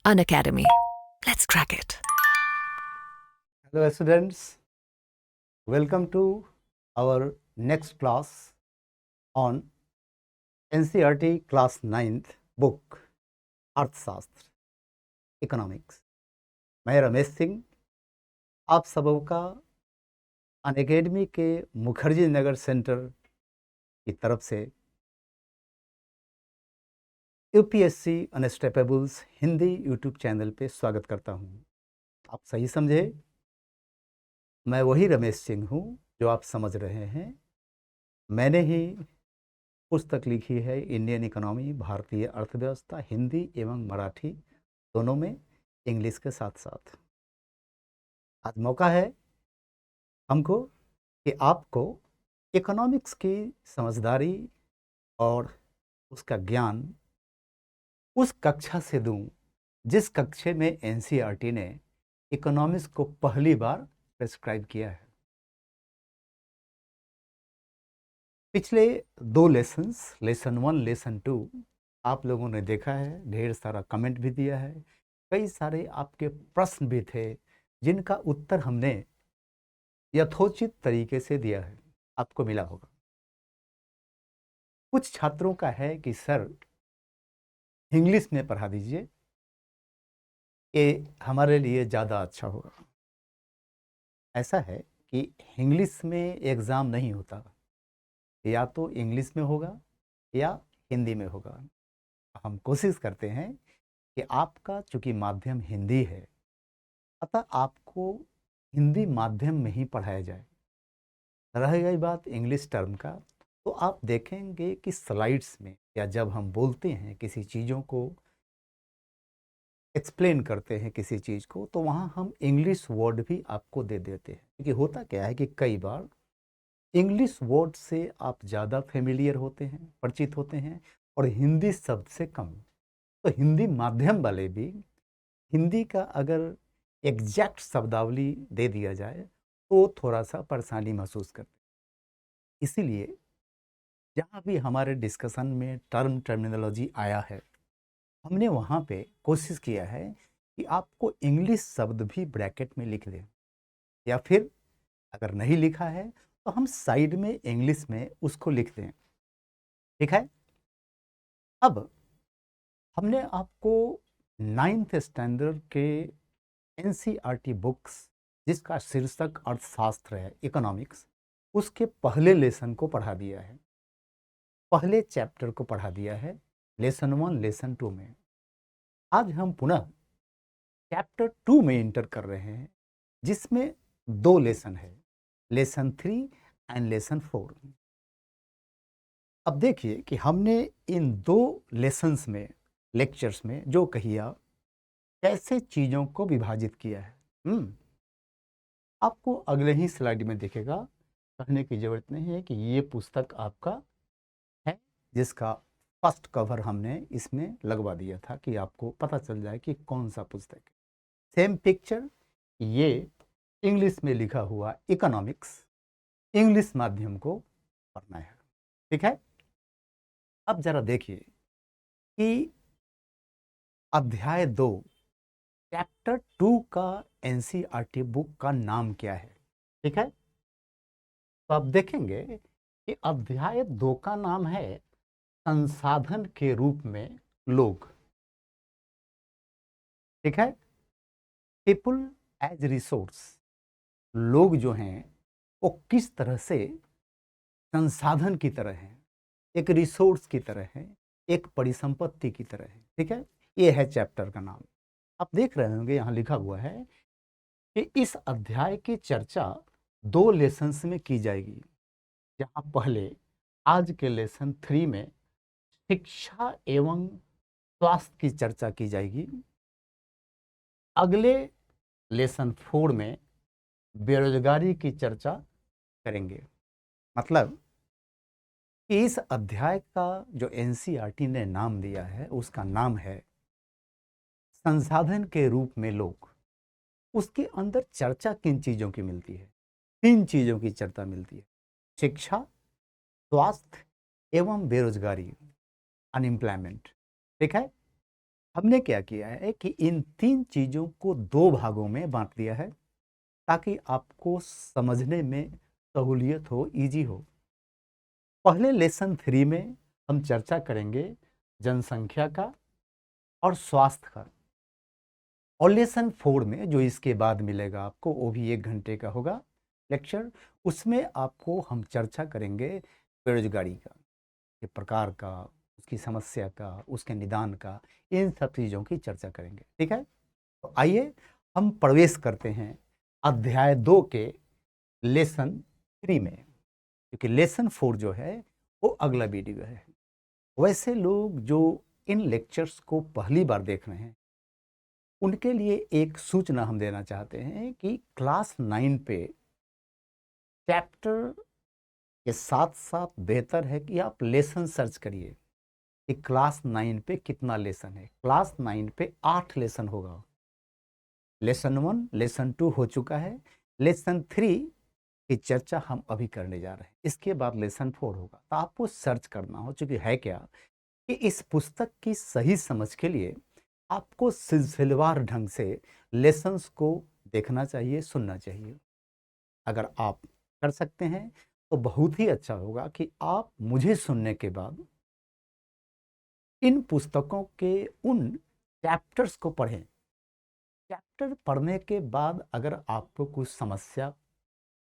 Unacademy. Let's crack it. Hello students, welcome to our next class on NCERT class 9th book अर्थशास्त्र economics. मैं रमेश सिंह आप सबों का Unacademy के मुखर्जी नगर सेंटर की तरफ से यूपीएससी अनस्टॉपेबल्स हिंदी यूट्यूब चैनल पे स्वागत करता हूँ। आप सही समझे, मैं वही रमेश सिंह हूँ जो आप समझ रहे हैं। मैंने ही पुस्तक लिखी है इंडियन इकोनॉमी, भारतीय अर्थव्यवस्था, हिंदी एवं मराठी दोनों में, इंग्लिश के साथ साथ। आज मौका है हमको कि आपको इकोनॉमिक्स की समझदारी और उसका ज्ञान उस कक्षा से दूं जिस कक्षा में एनसीईआरटी ने इकोनॉमिक्स को पहली बार प्रेस्क्राइब किया है। पिछले दो लेसन्स, लेसन 1, लेसन 2 आप लोगों ने देखा है, ढेर सारा कमेंट भी दिया है, कई सारे आपके प्रश्न भी थे जिनका उत्तर हमने यथोचित तरीके से दिया है, आपको मिला होगा। कुछ छात्रों का है कि सर इंग्लिश में पढ़ा दीजिए, ये हमारे लिए ज़्यादा अच्छा होगा। ऐसा है कि इंग्लिश में एग्ज़ाम नहीं होता, या तो इंग्लिश में होगा या हिंदी में होगा। हम कोशिश करते हैं कि आपका चूंकि माध्यम हिंदी है, अतः आपको हिंदी माध्यम में ही पढ़ाया जाए। रह गई बात इंग्लिश टर्म का, तो आप देखेंगे कि स्लाइड्स में या जब हम बोलते हैं किसी चीज़ों को एक्सप्लेन करते हैं किसी चीज़ को, तो वहाँ हम इंग्लिश वर्ड भी आपको दे देते हैं। क्योंकि होता क्या है कि कई बार इंग्लिश वर्ड से आप ज़्यादा फेमिलियर होते हैं, परिचित होते हैं, और हिंदी शब्द से कम। तो हिंदी माध्यम वाले भी हिंदी का अगर एग्जैक्ट शब्दावली दे दिया जाए तो थोड़ा सा परेशानी महसूस करते हैं। इसीलिए जहाँ भी हमारे डिस्कशन में टर्मिनोलॉजी आया है, हमने वहाँ पे कोशिश किया है कि आपको इंग्लिश शब्द भी ब्रैकेट में लिख दें, या फिर अगर नहीं लिखा है तो हम साइड में इंग्लिश में उसको लिख दें। ठीक है। अब हमने आपको 9th स्टैंडर्ड के एनसीईआरटी बुक्स, जिसका शीर्षक अर्थशास्त्र है, इकोनॉमिक्स, उसके पहले लेसन को पढ़ा दिया है, पहले चैप्टर को पढ़ा दिया है, लेसन 1, लेसन 2 में। आज हम पुनः चैप्टर 2 में इंटर कर रहे हैं, जिसमें दो लेसन है, लेसन 3 एंड लेसन 4। अब देखिए कि हमने इन दो लेसन्स में, लेक्चर्स में जो कहिए कैसे चीज़ों को विभाजित किया है। आपको अगले ही स्लाइड में दिखेगा, कहने की जरूरत नहीं है कि ये पुस्तक आपका है, जिसका फर्स्ट कवर हमने इसमें लगवा दिया था कि आपको पता चल जाए कि कौन सा पुस्तक है। सेम पिक्चर, ये इंग्लिश में लिखा हुआ इकोनॉमिक्स, इंग्लिश माध्यम को पढ़ना है। ठीक है। अब जरा देखिए कि अध्याय 2, चैप्टर 2 का एनसीईआरटी बुक का नाम क्या है। ठीक है। तो आप देखेंगे कि अध्याय 2 का नाम है संसाधन के रूप में लोग। ठीक है। पीपुल एज रिसोर्स, लोग जो हैं वो किस तरह से संसाधन की तरह हैं, एक रिसोर्स की तरह है, एक परिसंपत्ति की तरह है। ठीक है। ये है चैप्टर का नाम। आप देख रहे होंगे यहाँ लिखा हुआ है कि इस अध्याय की चर्चा 2 लेसन्स में की जाएगी। जहाँ पहले आज के लेसन 3 में शिक्षा एवं स्वास्थ्य की चर्चा की जाएगी, अगले लेसन 4 में बेरोजगारी की चर्चा करेंगे। मतलब इस अध्याय का जो एनसीईआरटी ने नाम दिया है, उसका नाम है संसाधन के रूप में लोग। उसके अंदर चर्चा किन चीज़ों की मिलती है? 3 चीज़ों की चर्चा मिलती है, शिक्षा, स्वास्थ्य एवं बेरोजगारी, अनएम्प्लॉयमेंट। ठीक है। हमने क्या किया है कि इन 3 चीज़ों को 2 भागों में बाँट दिया है ताकि आपको समझने में सहूलियत हो, ईज़ी हो। पहले लेसन 3 में हम चर्चा करेंगे जनसंख्या का और स्वास्थ्य का, और लेसन 4 में जो इसके बाद मिलेगा आपको, वो भी 1 घंटे का होगा लेक्चर। उसमें आपको हम चर्चा करेंगे बेरोजगारी का, के प्रकार का, उसकी समस्या का, उसके निदान का, इन सब चीज़ों की चर्चा करेंगे। ठीक है, तो आइए हम प्रवेश करते हैं अध्याय 2 के लेसन 3 में, क्योंकि लेसन 4 जो है वो अगला वीडियो है। वैसे लोग जो इन लेक्चर्स को पहली बार देख रहे हैं, उनके लिए एक सूचना हम देना चाहते हैं कि क्लास 9 पे चैप्टर के साथ साथ बेहतर है कि आप लेसन सर्च करिए कि क्लास 9 पे कितना लेसन है। क्लास 9 पे 8 लेसन होगा। लेसन 1, लेसन 2 हो चुका है, लेसन 3 की चर्चा हम अभी करने जा रहे हैं। इसके बाद लेसन 4 होगा। तो आपको सर्च करना हो, चूंकि है क्या कि इस पुस्तक की सही समझ के लिए आपको सिलसिलेवार ढंग से लेसन्स को देखना चाहिए, सुनना चाहिए। अगर आप कर सकते हैं तो बहुत ही अच्छा होगा कि आप मुझे सुनने के बाद इन पुस्तकों के उन चैप्टर्स को पढ़ें। चैप्टर पढ़ने के बाद अगर आपको कुछ समस्या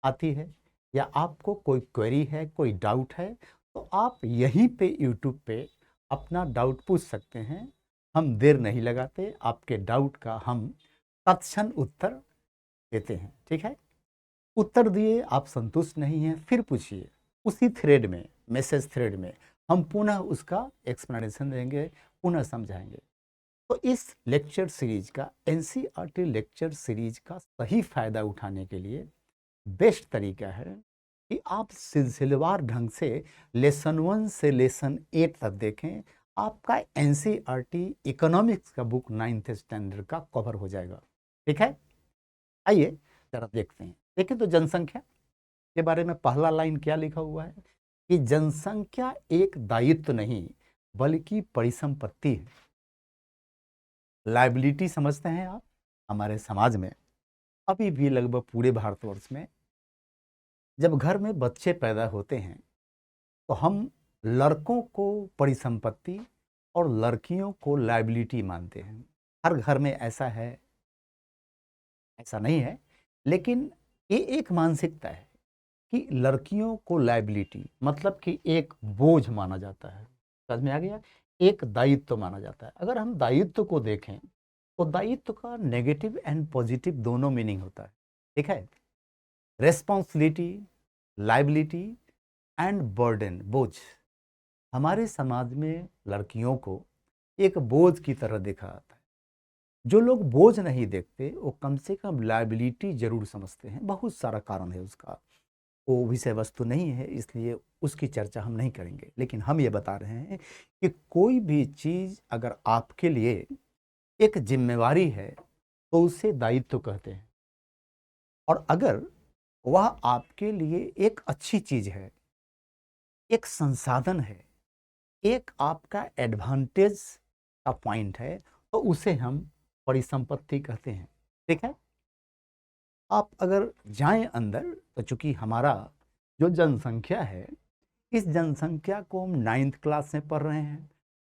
आती है या आपको कोई क्वेरी है, कोई डाउट है, तो आप यहीं पे यूट्यूब पे अपना डाउट पूछ सकते हैं। हम देर नहीं लगाते, आपके डाउट का हम तत्क्षण उत्तर देते हैं। ठीक है, उत्तर दिए, आप संतुष्ट नहीं हैं, फिर पूछिए। उसी थ्रेड में, मैसेज थ्रेड में हम पुनः उसका एक्सप्लेनेशन देंगे, पुनः समझाएंगे। तो इस लेक्चर सीरीज का, एनसीईआरटी लेक्चर सीरीज का सही फायदा उठाने के लिए बेस्ट तरीका है कि आप सिलसिलेवार ढंग से लेसन 1 से लेसन 8 तक देखें। आपका एनसीईआरटी इकोनॉमिक्स का बुक 9th स्टैंडर्ड का कवर हो जाएगा। ठीक है, आइए जरा देखते हैं। देखिए तो जनसंख्या के बारे में पहला लाइन क्या लिखा हुआ है कि जनसंख्या एक दायित्व नहीं बल्कि परिसंपत्ति है। लायबिलिटी समझते हैं आप? हमारे समाज में अभी भी लगभग पूरे भारतवर्ष में जब घर में बच्चे पैदा होते हैं तो हम लड़कों को परिसंपत्ति और लड़कियों को लायबिलिटी मानते हैं। हर घर में ऐसा है, ऐसा नहीं है, लेकिन ये एक मानसिकता है कि लड़कियों को लायबिलिटी मतलब कि एक बोझ माना जाता है। समझ में आ गया? एक दायित्व माना जाता है। अगर हम दायित्व को देखें तो दायित्व का नेगेटिव एंड पॉजिटिव दोनों मीनिंग होता है। ठीक है, रेस्पॉन्सिबिलिटी, लायबिलिटी एंड बर्डन, बोझ। हमारे समाज में लड़कियों को एक बोझ की तरह देखा जाता है। जो लोग बोझ नहीं देखते वो कम से कम लायबिलिटी जरूर समझते हैं। बहुत सारा कारण है उसका, वो विषय वस्तु नहीं है, इसलिए उसकी चर्चा हम नहीं करेंगे। लेकिन हम ये बता रहे हैं कि कोई भी चीज़ अगर आपके लिए एक जिम्मेवारी है तो उसे दायित्व कहते हैं, और अगर वह आपके लिए एक अच्छी चीज़ है, एक संसाधन है, एक आपका एडवांटेज का पॉइंट है, तो उसे हम परिसंपत्ति कहते हैं। ठीक है, आप अगर जाएं अंदर तो चूंकि हमारा जो जनसंख्या है, इस जनसंख्या को हम 9th क्लास में पढ़ रहे हैं,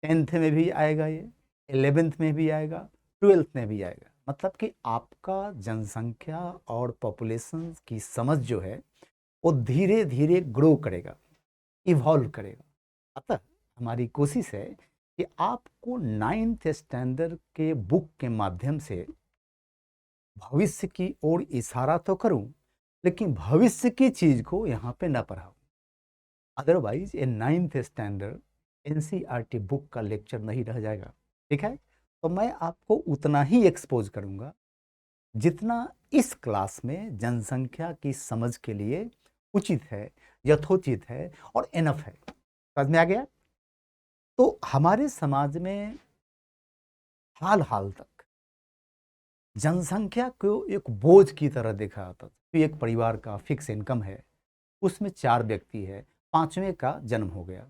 10th में भी आएगा, ये 11th में भी आएगा, 12th में भी आएगा। मतलब कि आपका जनसंख्या और पॉपुलेशन की समझ जो है वो धीरे धीरे ग्रो करेगा, इवॉल्व करेगा। अतः हमारी कोशिश है कि आपको 9th स्टैंडर्ड के बुक के माध्यम से भविष्य की ओर इशारा तो करूं, लेकिन भविष्य की चीज को यहाँ पे न पढ़ाऊं। अदरवाइज ये 9th स्टैंडर्ड एनसीईआरटी बुक का लेक्चर नहीं रह जाएगा। ठीक है, तो मैं आपको उतना ही एक्सपोज करूंगा जितना इस क्लास में जनसंख्या की समझ के लिए उचित है, यथोचित है और एनफ है। समझ में आ गया? तो हमारे समाज में हाल हाल तक जनसंख्या को एक बोझ की तरह देखा जाता था। तो एक परिवार का फिक्स इनकम है, उसमें 4 व्यक्ति है, 5वें का जन्म हो गया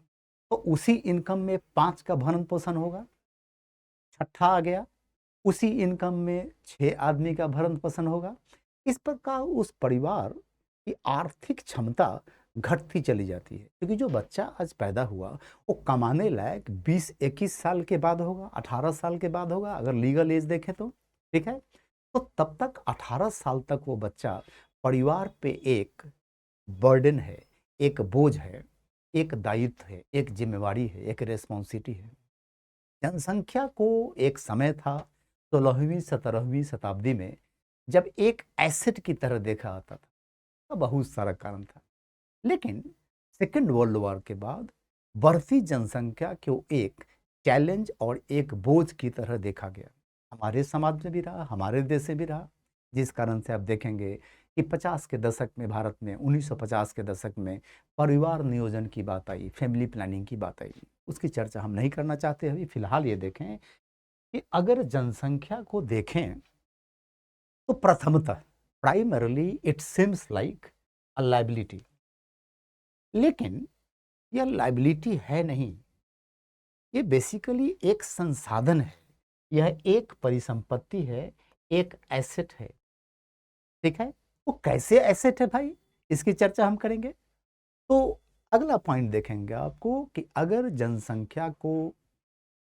तो उसी इनकम में 5 का भरण पोषण होगा, छठा आ गया, उसी इनकम में 6 आदमी का भरण पोषण होगा। इस प्रकार उस परिवार की आर्थिक क्षमता घटती चली जाती है, क्योंकि जो बच्चा आज पैदा हुआ वो कमाने लायक 20-21 साल के बाद होगा, 18 साल के बाद होगा, अगर लीगल एज देखें तो। ठीक है, तो तब तक 18 साल तक वो बच्चा परिवार पे एक बर्डन है, एक बोझ है, एक दायित्व है, एक जिम्मेवारी है, एक रेस्पॉन्सिबिलिटी है। जनसंख्या को एक समय था 16वीं-17वीं शताब्दी में जब एक एसेट की तरह देखा आता था, तो बहुत सारा कारण था। लेकिन सेकेंड वर्ल्ड वॉर के बाद बढ़ती जनसंख्या को एक चैलेंज और एक बोझ की तरह देखा गया। हमारे समाज में भी रहा, हमारे देश में भी रहा, जिस कारण से आप देखेंगे कि 50 के दशक में भारत में 1950 के दशक में परिवार नियोजन की बात आई, फैमिली प्लानिंग की बात आई। उसकी चर्चा हम नहीं करना चाहते। अभी फिलहाल ये देखें कि अगर जनसंख्या को देखें तो प्रथमतः primarily it seems like a liability, लेकिन यह लाइबिलिटी है नहीं, ये बेसिकली एक संसाधन है, यह एक परिसंपत्ति है, एक एसेट है। ठीक है, वो कैसे एसेट है भाई, इसकी चर्चा हम करेंगे। तो अगला पॉइंट देखेंगे आपको कि अगर जनसंख्या को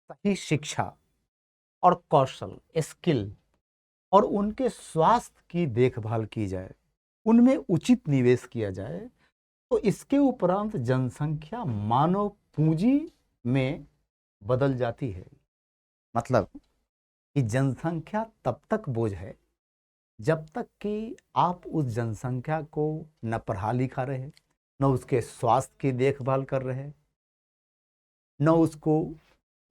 सही शिक्षा और कौशल, स्किल और उनके स्वास्थ्य की देखभाल की जाए, उनमें उचित निवेश किया जाए, तो इसके उपरांत जनसंख्या मानव पूंजी में बदल जाती है। मतलब कि जनसंख्या तब तक बोझ है जब तक कि आप उस जनसंख्या को न पढ़ा लिखा रहे, न उसके स्वास्थ्य की देखभाल कर रहे, न उसको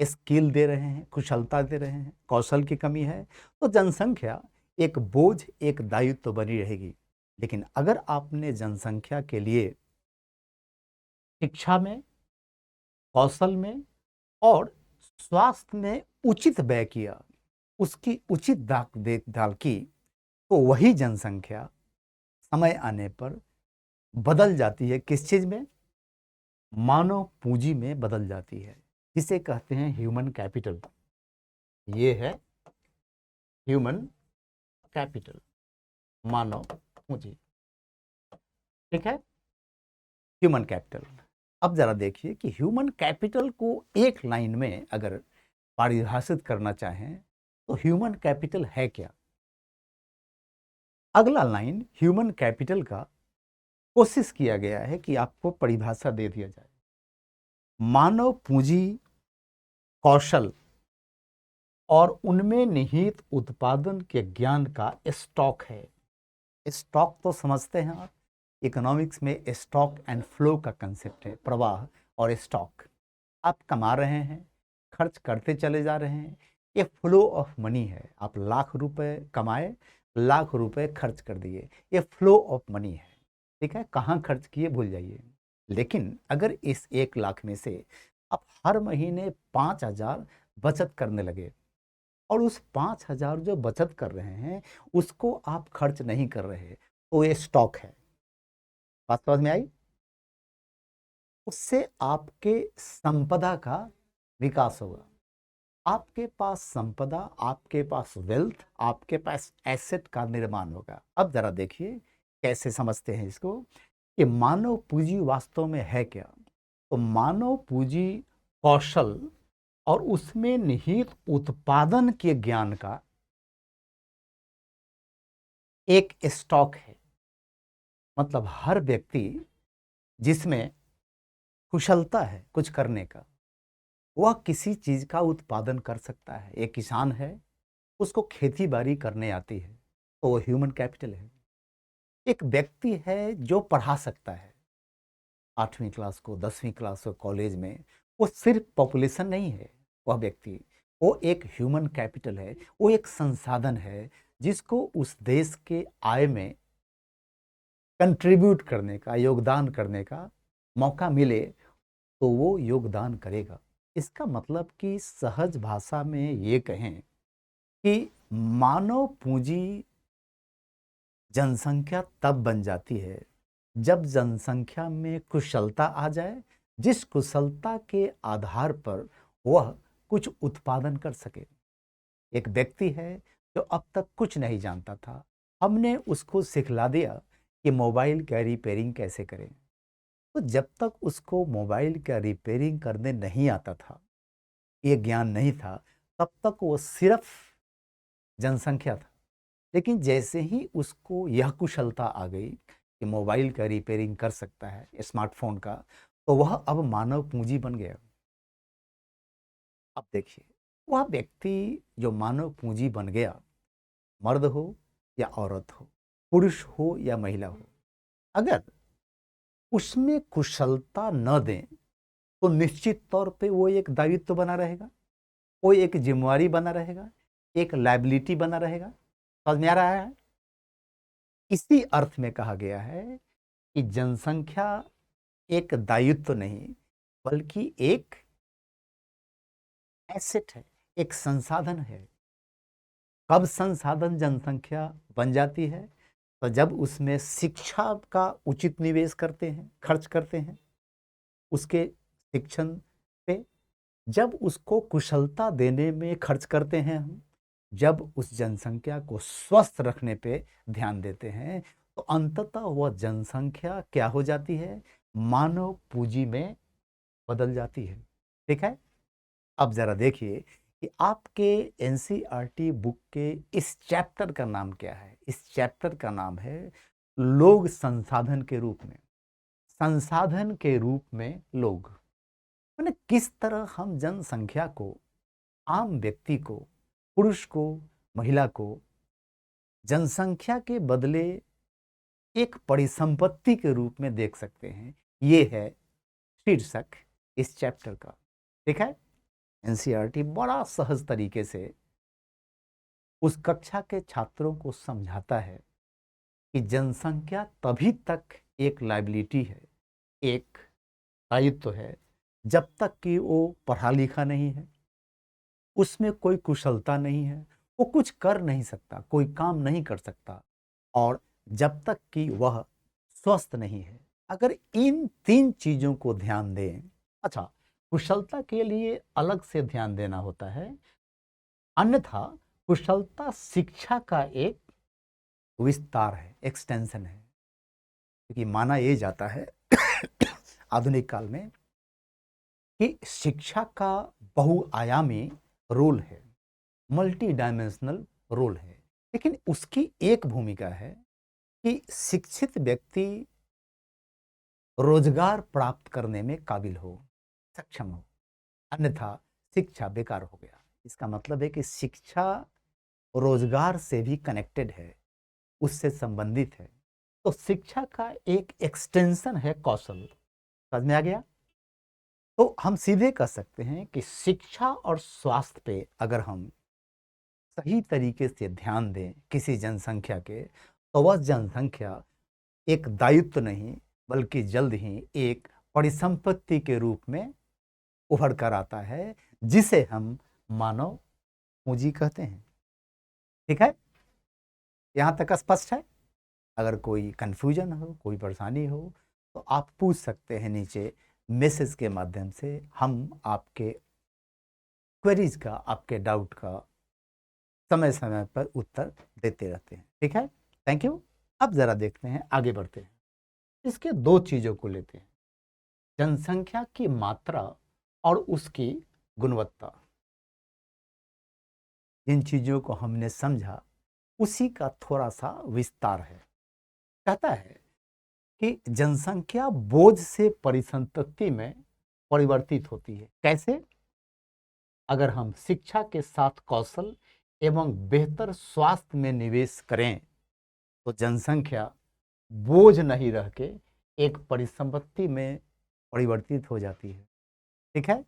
स्किल दे रहे हैं, कुशलता दे रहे हैं, कौशल की कमी है, तो जनसंख्या एक बोझ, एक दायित्व तो बनी रहेगी। लेकिन अगर आपने जनसंख्या के लिए शिक्षा में, कौशल में और स्वास्थ्य में उचित व्यय किया, उसकी उचित देखभाल की, तो वही जनसंख्या समय आने पर बदल जाती है। किस चीज में? मानव पूंजी में बदल जाती है, जिसे कहते हैं ह्यूमन कैपिटल। ये है ह्यूमन कैपिटल, मानव पूंजी। ठीक है, ह्यूमन कैपिटल। अब जरा देखिए कि ह्यूमन कैपिटल को एक लाइन में अगर परिभाषित करना चाहें तो ह्यूमन कैपिटल है क्या। अगला लाइन ह्यूमन कैपिटल का कोशिश किया गया है कि आपको परिभाषा दे दिया जाए। मानव पूंजी, कौशल और उनमें निहित उत्पादन के ज्ञान का स्टॉक है। स्टॉक तो समझते हैं आप, इकोनॉमिक्स में स्टॉक एंड फ्लो का कंसेप्ट है, प्रवाह और स्टॉक। आप कमा रहे हैं, खर्च करते चले जा रहे हैं, ये फ्लो ऑफ मनी है। आप लाख रुपए कमाए, लाख रुपए खर्च कर दिए, ये फ्लो ऑफ मनी है। ठीक है, कहाँ खर्च किए भूल जाइए। लेकिन अगर इस 1 लाख में से आप हर महीने 5,000 बचत करने लगे और उस 5,000 जो बचत कर रहे हैं उसको आप खर्च नहीं कर रहे, तो ये स्टॉक है। बात समझ में आई? उससे आपके संपदा का विकास होगा। आपके पास संपदा, आपके पास वेल्थ, आपके पास एसेट का निर्माण होगा। अब जरा देखिए कैसे समझते हैं इसको कि मानव पूंजी वास्तव में है क्या। तो मानव पूंजी कौशल और उसमें निहित उत्पादन के ज्ञान का एक स्टॉक है। मतलब हर व्यक्ति जिसमें कुशलता है कुछ करने का, वह किसी चीज का उत्पादन कर सकता है। एक किसान है, उसको खेती बाड़ी करने आती है, तो वो ह्यूमन कैपिटल है। एक व्यक्ति है जो पढ़ा सकता है 8वीं क्लास को, 10वीं क्लास को कॉलेज में, वो सिर्फ पॉपुलेशन नहीं है। वह व्यक्ति, वो एक ह्यूमन कैपिटल है, वो एक संसाधन है जिसको उस देश के आय में कंट्रीब्यूट करने का, योगदान करने का मौका मिले तो वो योगदान करेगा। इसका मतलब कि सहज भाषा में ये कहें कि मानव पूंजी जनसंख्या तब बन जाती है जब जनसंख्या में कुशलता आ जाए, जिस कुशलता के आधार पर वह कुछ उत्पादन कर सके। एक व्यक्ति है जो अब तक कुछ नहीं जानता था, हमने उसको सिखला दिया कि मोबाइल का रिपेयरिंग कैसे करें। तो जब तक उसको मोबाइल का रिपेयरिंग करने नहीं आता था, ये ज्ञान नहीं था, तब तक वो सिर्फ जनसंख्या था। लेकिन जैसे ही उसको यह कुशलता आ गई कि मोबाइल का रिपेयरिंग कर सकता है, स्मार्टफोन का, तो वह अब मानव पूंजी बन गया। अब देखिए, वह व्यक्ति जो मानव पूंजी बन गया, मर्द हो या औरत हो, पुरुष हो या महिला हो, अगर उसमें कुशलता न दें तो निश्चित तौर पे वो एक दायित्व बना रहेगा, वो एक जिम्मेवारी बना रहेगा, एक लायबिलिटी बना रहेगा। समझ में आ रहा है? इसी अर्थ में कहा गया है कि जनसंख्या एक दायित्व नहीं, बल्कि एक एसेट है, एक संसाधन है। कब संसाधन जनसंख्या बन जाती है? तो जब उसमें शिक्षा का उचित निवेश करते हैं, खर्च करते हैं उसके शिक्षण पे, जब उसको कुशलता देने में खर्च करते हैं हम, जब उस जनसंख्या को स्वस्थ रखने पे ध्यान देते हैं, तो अंततः वह जनसंख्या क्या हो जाती है? मानव पूंजी में बदल जाती है। ठीक है? अब जरा देखिए कि आपके एनसीईआरटी बुक के इस चैप्टर का नाम क्या है। इस चैप्टर का नाम है लोग संसाधन के रूप में। संसाधन के रूप में लोग, माने किस तरह हम जनसंख्या को, आम व्यक्ति को, पुरुष को, महिला को जनसंख्या के बदले एक परिसंपत्ति के रूप में देख सकते हैं। ये है शीर्षक इस चैप्टर का। ठीक है? एनसीईआरटी बड़ा सहज तरीके से उस कक्षा के छात्रों को समझाता है कि जनसंख्या तभी तक एक लायबिलिटी है, एक दायित्व है, जब तक कि वो पढ़ा लिखा नहीं है, उसमें कोई कुशलता नहीं है, वो कुछ कर नहीं सकता, कोई काम नहीं कर सकता, और जब तक कि वह स्वस्थ नहीं है। अगर इन 3 चीजों को ध्यान दें, अच्छा, कुशलता के लिए अलग से ध्यान देना होता है, अन्यथा कुशलता शिक्षा का एक विस्तार है, एक्सटेंशन है। क्योंकि माना यह जाता है आधुनिक काल में कि शिक्षा का बहुआयामी रोल है, मल्टी डायमेंशनल रोल है। लेकिन उसकी एक भूमिका है कि शिक्षित व्यक्ति रोजगार प्राप्त करने में काबिल हो, सक्षम हो, अन्यथा शिक्षा बेकार हो गया। इसका मतलब है कि शिक्षा रोजगार से भी कनेक्टेड है, उससे संबंधित है। तो शिक्षा का एक एक्सटेंशन है कौशल। समझ में आ गया? तो हम सीधे कह सकते हैं कि शिक्षा और स्वास्थ्य पे अगर हम सही तरीके से ध्यान दें किसी जनसंख्या के, तो वह जनसंख्या एक दायित्व नहीं, बल्कि जल्द ही एक परिसंपत्ति के रूप में उभर कर आता है, जिसे हम मानव पूंजी कहते हैं। ठीक है? यहां तक स्पष्ट है? अगर कोई कंफ्यूजन हो, कोई परेशानी हो, तो आप पूछ सकते हैं नीचे मैसेज के माध्यम से। हम आपके क्वेरीज का, आपके डाउट का समय समय पर उत्तर देते रहते हैं। ठीक है? Thank you. अब जरा देखते हैं, आगे बढ़ते हैं। इसके 2 चीजों को लेते हैं, जनसंख्या की मात्रा और उसकी गुणवत्ता। जिन चीजों को हमने समझा उसी का थोड़ा सा विस्तार है। कहता है कि जनसंख्या बोझ से परिसंपत्ति में परिवर्तित होती है। कैसे? अगर हम शिक्षा के साथ कौशल एवं बेहतर स्वास्थ्य में निवेश करें, तो जनसंख्या बोझ नहीं रह के एक परिसंपत्ति में परिवर्तित हो जाती है। ठीक है?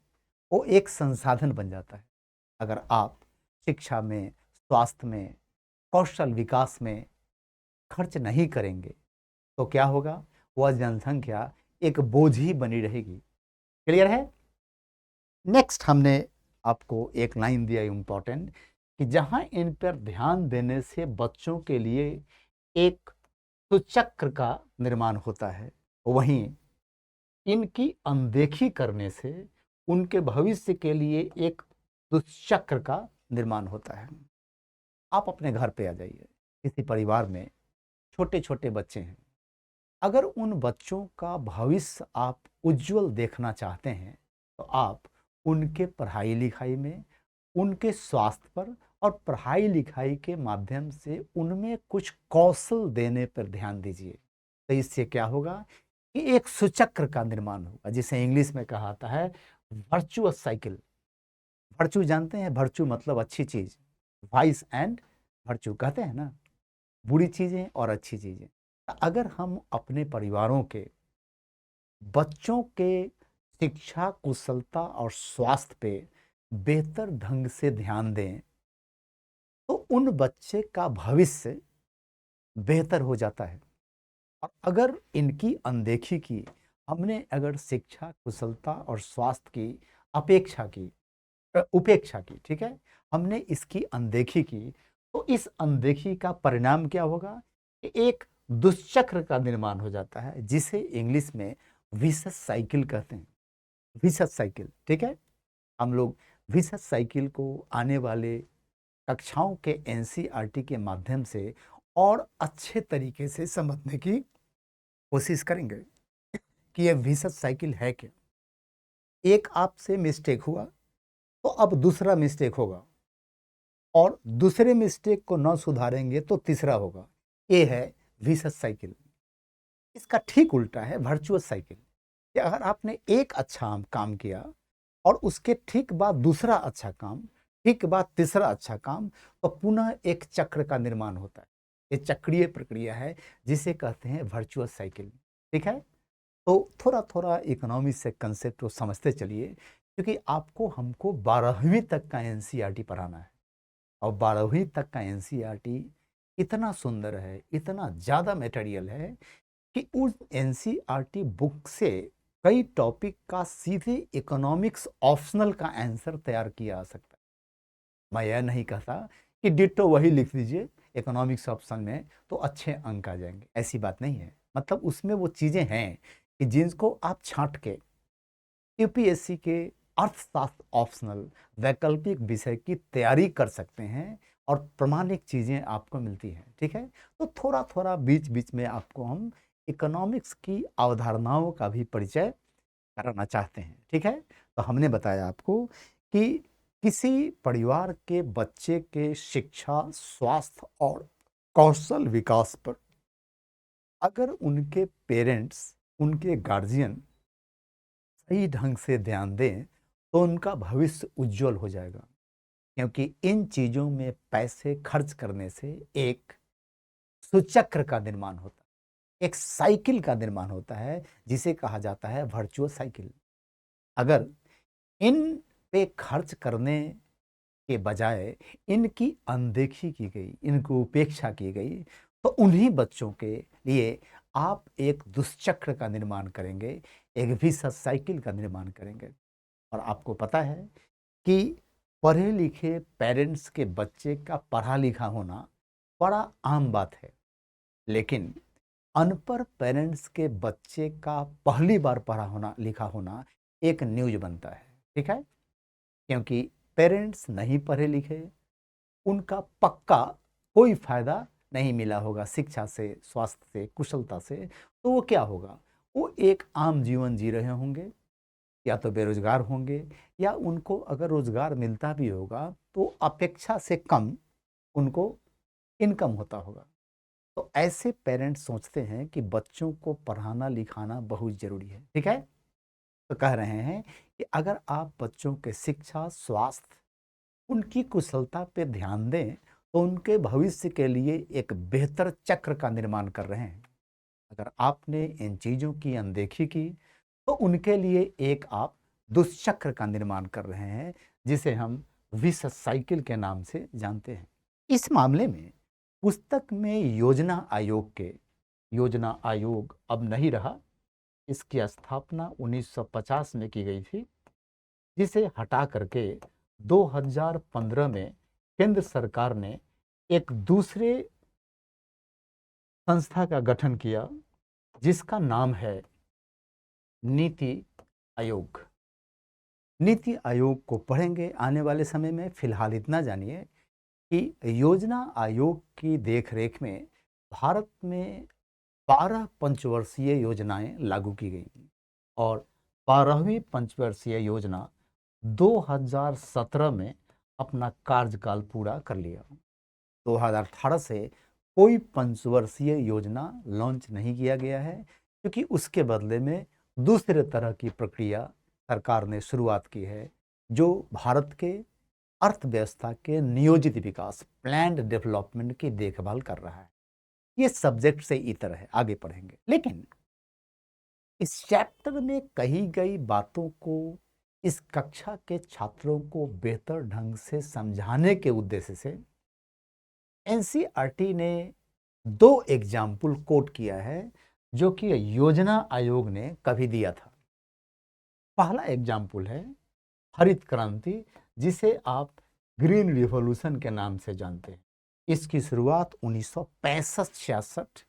वो एक संसाधन बन जाता है। अगर आप शिक्षा में, स्वास्थ्य में, कौशल विकास में खर्च नहीं करेंगे, तो क्या होगा? वह जनसंख्या एक बोझ ही बनी रहेगी। क्लियर है? नेक्स्ट हमने आपको एक लाइन दिया इंपॉर्टेंट, कि जहां इन पर ध्यान देने से बच्चों के लिए एक सुचक्र का निर्माण होता है, वहीं इनकी अनदेखी करने से उनके भविष्य के लिए एक दुष्चक्र का निर्माण होता है। आप अपने घर पे आ जाइए, किसी परिवार में छोटे छोटे बच्चे हैं, अगर उन बच्चों का भविष्य आप उज्जवल देखना चाहते हैं तो आप उनके पढ़ाई लिखाई में, उनके स्वास्थ्य पर और पढ़ाई लिखाई के माध्यम से उनमें कुछ कौशल देने पर ध्यान दीजिए। तो इससे क्या होगा कि एक सुचक्र का निर्माण होगा, जिसे इंग्लिश में कहा जाता है वर्चुअस साइकिल। वर्चू जानते हैं, वर्चू मतलब अच्छी चीज, वाइस एंड वर्चू कहते हैं ना, बुरी चीजें और अच्छी चीजें। अगर हम अपने परिवारों के बच्चों के शिक्षा, कुशलता और स्वास्थ्य पे बेहतर ढंग से ध्यान दें तो उन बच्चे का भविष्य बेहतर हो जाता है। और अगर इनकी अनदेखी की, हमने अगर शिक्षा, कुशलता और स्वास्थ्य की उपेक्षा की, ठीक है, हमने इसकी अनदेखी की, तो इस अनदेखी का परिणाम क्या होगा कि एक दुष्चक्र का निर्माण हो जाता है, जिसे इंग्लिश में विशस साइकिल कहते हैं। विशस साइकिल, ठीक है। हम लोग विशस साइकिल को आने वाले कक्षाओं के एनसीईआरटी के माध्यम से और अच्छे तरीके से समझने की कोशिश करेंगे कि यह विशस साइकिल है क्या। एक आपसे मिस्टेक हुआ तो अब दूसरा मिस्टेक होगा, और दूसरे मिस्टेक को न सुधारेंगे तो तीसरा होगा। ये है विशस साइकिल। इसका ठीक उल्टा है वर्चुअस साइकिल, कि अगर आपने एक अच्छा काम किया और उसके ठीक बाद दूसरा अच्छा काम, ठीक बाद तीसरा अच्छा काम, तो पुनः एक चक्र का निर्माण होता है। ये चक्रीय प्रक्रिया है, जिसे कहते हैं वर्चुअस साइकिल, ठीक है। तो थोड़ा थोड़ा इकोनॉमिक्स से कंसेप्ट को समझते चलिए, क्योंकि आपको हमको 12वीं तक का एनसीईआरटी पढ़ाना है। और 12वीं तक का एनसीईआरटी इतना सुंदर है, इतना ज़्यादा मटेरियल है कि उस एनसीईआरटी बुक से कई टॉपिक का सीधे इकोनॉमिक्स ऑप्शनल का आंसर तैयार किया जा सकता है। मैं यह नहीं कहता कि डिट्टो वही लिख दीजिए इकोनॉमिक्स ऑप्शन में तो अच्छे अंक आ जाएंगे, ऐसी बात नहीं है। मतलब उसमें वो चीज़ें हैं कि जिनको आप छांट के यूपीएससी के अर्थशास्त्र ऑप्शनल वैकल्पिक विषय की तैयारी कर सकते हैं, और प्रमाणिक चीज़ें आपको मिलती हैं, ठीक है। तो थोड़ा थोड़ा बीच बीच में आपको हम इकोनॉमिक्स की अवधारणाओं का भी परिचय कराना चाहते हैं, ठीक है। तो हमने बताया आपको कि किसी परिवार के बच्चे के शिक्षा, स्वास्थ्य और कौशल विकास पर अगर उनके पेरेंट्स, उनके गार्जियन सही ढंग से ध्यान दें तो उनका भविष्य उज्जवल हो जाएगा। क्योंकि इन चीजों में पैसे खर्च करने से एक सुचक्र का निर्माण होता है, एक साइकिल का निर्माण होता है, जिसे कहा जाता है वर्चुअस साइकिल। अगर इन पे खर्च करने के बजाय इनकी अनदेखी की गई, इनकी उपेक्षा की गई, तो उन्हीं बच्चों के लिए आप एक दुष्चक्र का निर्माण करेंगे, एक विशस साइकिल का निर्माण करेंगे। और आपको पता है कि पढ़े लिखे पेरेंट्स के बच्चे का पढ़ा लिखा होना बड़ा आम बात है, लेकिन अनपढ़ पेरेंट्स के बच्चे का पहली बार पढ़ा होना, लिखा होना एक न्यूज बनता है, ठीक है। क्योंकि पेरेंट्स नहीं पढ़े लिखे, उनका पक्का कोई फायदा नहीं मिला होगा शिक्षा से, स्वास्थ्य से, कुशलता से। तो वो क्या होगा, वो एक आम जीवन जी रहे होंगे, या तो बेरोजगार होंगे, या उनको अगर रोजगार मिलता भी होगा तो अपेक्षा से कम उनको इनकम होता होगा। तो ऐसे पेरेंट्स सोचते हैं कि बच्चों को पढ़ाना लिखाना बहुत जरूरी है, ठीक है। तो कह रहे हैं कि अगर आप बच्चों के शिक्षा, स्वास्थ्य, उनकी कुशलता पे ध्यान दें तो उनके भविष्य के लिए एक बेहतर चक्र का निर्माण कर रहे हैं। अगर आपने इन चीज़ों की अनदेखी की तो उनके लिए एक आप दुष्चक्र का निर्माण कर रहे हैं, जिसे हम विशस साइकिल के नाम से जानते हैं। इस मामले में पुस्तक में योजना आयोग अब नहीं रहा। इसकी स्थापना 1950 में की गई थी, जिसे हटा करके 2015 में केंद्र सरकार ने एक दूसरे संस्था का गठन किया, जिसका नाम है नीति आयोग। नीति आयोग को पढ़ेंगे आने वाले समय में। फिलहाल इतना जानिए कि योजना आयोग की देखरेख में भारत में 12 पंचवर्षीय योजनाएं लागू की गई और 12वीं पंचवर्षीय योजना 2017 में अपना कार्यकाल पूरा कर लिया। 2018 से कोई पंचवर्षीय योजना लॉन्च नहीं किया गया है, क्योंकि उसके बदले में दूसरे तरह की प्रक्रिया सरकार ने शुरुआत की है, जो भारत के अर्थव्यवस्था के नियोजित विकास, प्लान्ड डेवलपमेंट की देखभाल कर रहा है। ये सब्जेक्ट से इतर है, आगे पढ़ेंगे। लेकिन इस चैप्टर में कही गई बातों को इस कक्षा के छात्रों को बेहतर ढंग से समझाने के उद्देश्य से एनसीईआरटी ने 2 एग्जाम्पल कोट किया है, जो कि योजना आयोग ने कभी दिया था। पहला एग्जाम्पल है हरित क्रांति, जिसे आप ग्रीन रिवॉल्यूशन के नाम से जानते हैं। इसकी शुरुआत 1965-66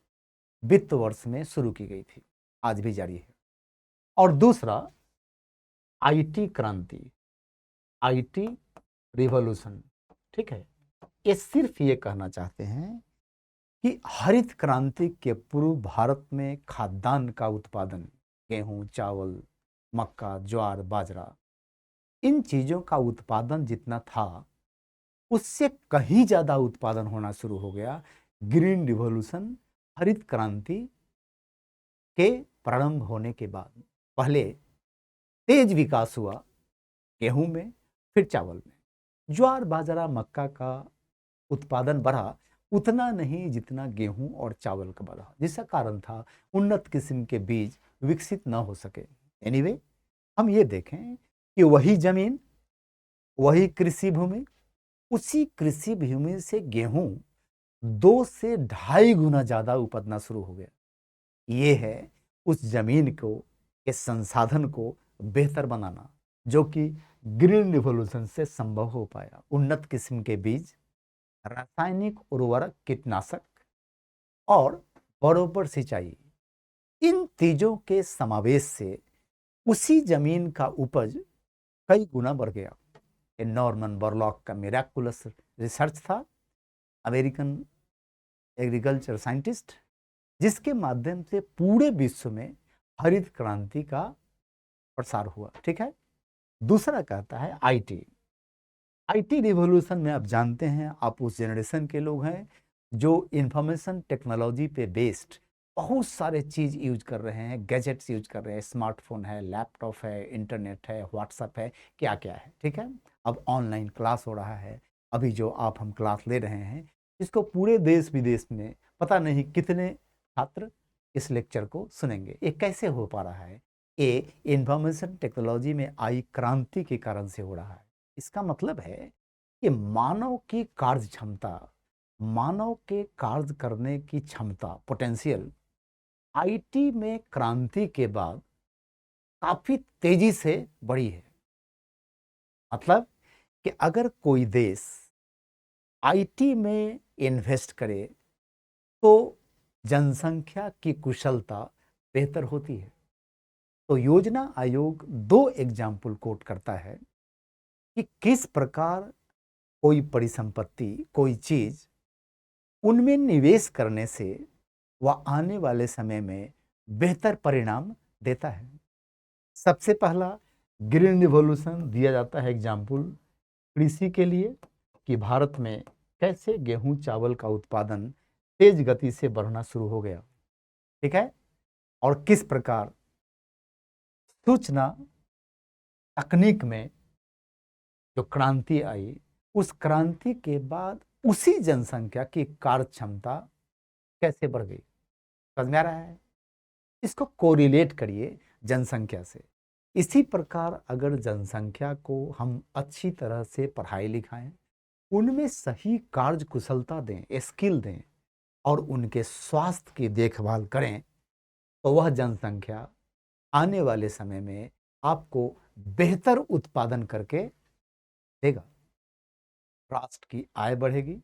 वित्त वर्ष में शुरू की गई थी, आज भी जारी है। और दूसरा आईटी क्रांति, आईटी रिवॉल्यूशन, ठीक है। ये सिर्फ ये कहना चाहते हैं कि हरित क्रांति के पूर्व भारत में खाद्यान्न का उत्पादन, गेहूं, चावल, मक्का, ज्वार, बाजरा, इन चीजों का उत्पादन जितना था, उससे कहीं ज्यादा उत्पादन होना शुरू हो गया ग्रीन रिवॉल्यूशन, हरित क्रांति के प्रारंभ होने के बाद। पहले तेज विकास हुआ गेहूं में, फिर चावल में। ज्वार, बाजरा, मक्का का उत्पादन बढ़ा, उतना नहीं जितना गेहूं और चावल का बढ़ा, जिसका कारण था उन्नत किस्म के बीज विकसित न हो सके। एनीवे, हम ये देखें कि वही जमीन, वही कृषि भूमि, उसी कृषि भूमि से गेहूं 2 से 2.5 गुना ज्यादा उपजना शुरू हो गया। ये है उस जमीन को के संसाधन को बेहतर बनाना, जो कि ग्रीन रिवॉल्यूशन से संभव हो पाया। उन्नत किस्म के बीज, रासायनिक उर्वरक, कीटनाशक और बरोबर सिंचाई, इन चीजों के समावेश से उसी जमीन का उपज कई गुना बढ़ गया। नॉर्मन बोरलॉग का मिराकुलस रिसर्च था, अमेरिकन एग्रीकल्चर साइंटिस्ट, जिसके माध्यम से पूरे विश्व में हरित क्रांति का प्रसार हुआ, ठीक है। दूसरा कहता है आईटी। आईटी रिवॉल्यूशन में आप जानते हैं, आप उस जनरेशन के लोग हैं जो इंफॉर्मेशन टेक्नोलॉजी पे बेस्ड बहुत सारे चीज यूज कर रहे हैं, गैजेट्स यूज कर रहे हैं, स्मार्टफोन है, लैपटॉप है, इंटरनेट है, व्हाट्सएप है, क्या क्या है, ठीक है। अब ऑनलाइन क्लास हो रहा है, अभी जो आप हम क्लास ले रहे हैं, इसको पूरे देश विदेश में पता नहीं कितने छात्र इस लेक्चर को सुनेंगे। ये कैसे हो पा रहा है? ये इंफॉर्मेशन टेक्नोलॉजी में आई क्रांति के कारण से हो रहा है। इसका मतलब है कि मानव की कार्य क्षमता, मानव के कार्य करने की क्षमता, पोटेंशियल, आईटी में क्रांति के बाद काफी तेजी से बढ़ी है। मतलब कि अगर कोई देश आईटी में इन्वेस्ट करे तो जनसंख्या की कुशलता बेहतर होती है। तो योजना आयोग 2 एग्जाम्पल कोट करता है कि किस प्रकार कोई परिसंपत्ति, कोई चीज, उनमें निवेश करने से वह आने वाले समय में बेहतर परिणाम देता है। सबसे पहला ग्रीन रिवॉल्यूशन दिया जाता है एग्जाम्पल कृषि के लिए, कि भारत में कैसे गेहूं, चावल का उत्पादन तेज गति से बढ़ना शुरू हो गया, ठीक है। और किस प्रकार सूचना तकनीक में जो क्रांति आई, उस क्रांति के बाद उसी जनसंख्या की कार्य क्षमता कैसे बढ़ गई। समझ में आ रहा है? इसको कोरिलेट करिए जनसंख्या से। इसी प्रकार अगर जनसंख्या को हम अच्छी तरह से पढ़ाई लिखाएं, उनमें सही कार्य कुशलता दें, स्किल दें और उनके स्वास्थ्य की देखभाल करें, तो वह जनसंख्या आने वाले समय में आपको बेहतर उत्पादन करके देगा। राष्ट्र की आय बढ़ेगी,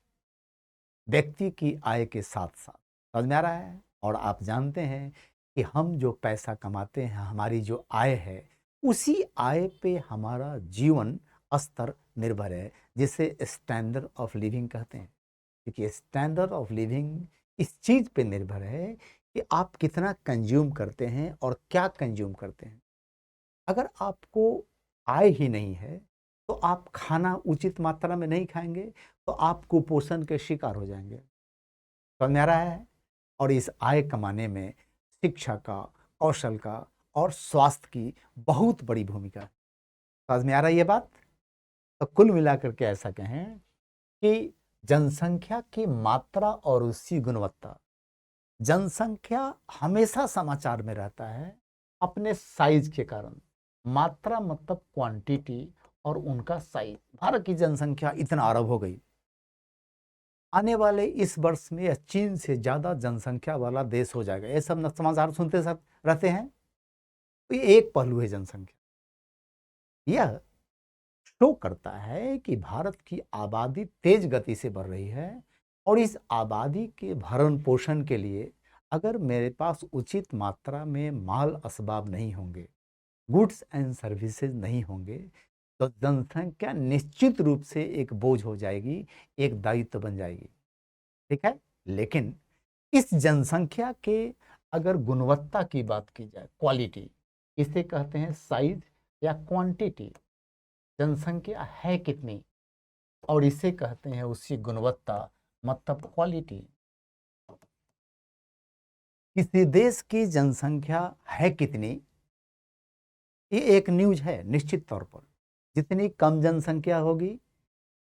व्यक्ति की आय के साथ साथ। समझ में आ रहा है? और आप जानते हैं कि हम जो पैसा कमाते हैं, हमारी जो आय है, उसी आय पे हमारा जीवन स्तर निर्भर है, जिसे स्टैंडर्ड ऑफ लिविंग कहते हैं। क्योंकि स्टैंडर्ड ऑफ लिविंग इस चीज़ पे निर्भर है कि आप कितना कंज्यूम करते हैं और क्या कंज्यूम करते हैं। अगर आपको आय ही नहीं है तो आप खाना उचित मात्रा में नहीं खाएंगे तो आप कुपोषण के शिकार हो जाएंगे। समझ में आ रहा है? और इस आय कमाने में शिक्षा का, कौशल का और स्वास्थ्य की बहुत बड़ी भूमिका है। समझ में आ रहा है ये बात? तो कुल मिलाकर के ऐसा कहें कि जनसंख्या की मात्रा और उसकी गुणवत्ता। जनसंख्या हमेशा समाचार में रहता है अपने साइज के कारण। मात्रा मतलब क्वांटिटी और उनका साइज। भारत की जनसंख्या इतना अरब हो गई, आने वाले इस वर्ष में यह चीन से ज्यादा जनसंख्या वाला देश हो जाएगा। ये सब समाचार सुनते सब रहते हैं। तो ये एक पहलू है जनसंख्या। यह शो करता है कि भारत की आबादी तेज गति से बढ़ रही है और इस आबादी के भरण पोषण के लिए अगर मेरे पास उचित मात्रा में माल असबाब नहीं होंगे, गुड्स एंड सर्विसेज नहीं होंगे, तो जनसंख्या निश्चित रूप से एक बोझ हो जाएगी, एक दायित्व बन जाएगी। ठीक है? लेकिन इस जनसंख्या के अगर गुणवत्ता की बात की जाए, क्वालिटी, इसे कहते हैं साइज या क्वांटिटी। जनसंख्या है कितनी, और इसे कहते हैं उसकी गुणवत्ता मतलब क्वालिटी। किसी देश की जनसंख्या है कितनी, ये एक न्यूज है निश्चित तौर पर। जितनी कम जनसंख्या होगी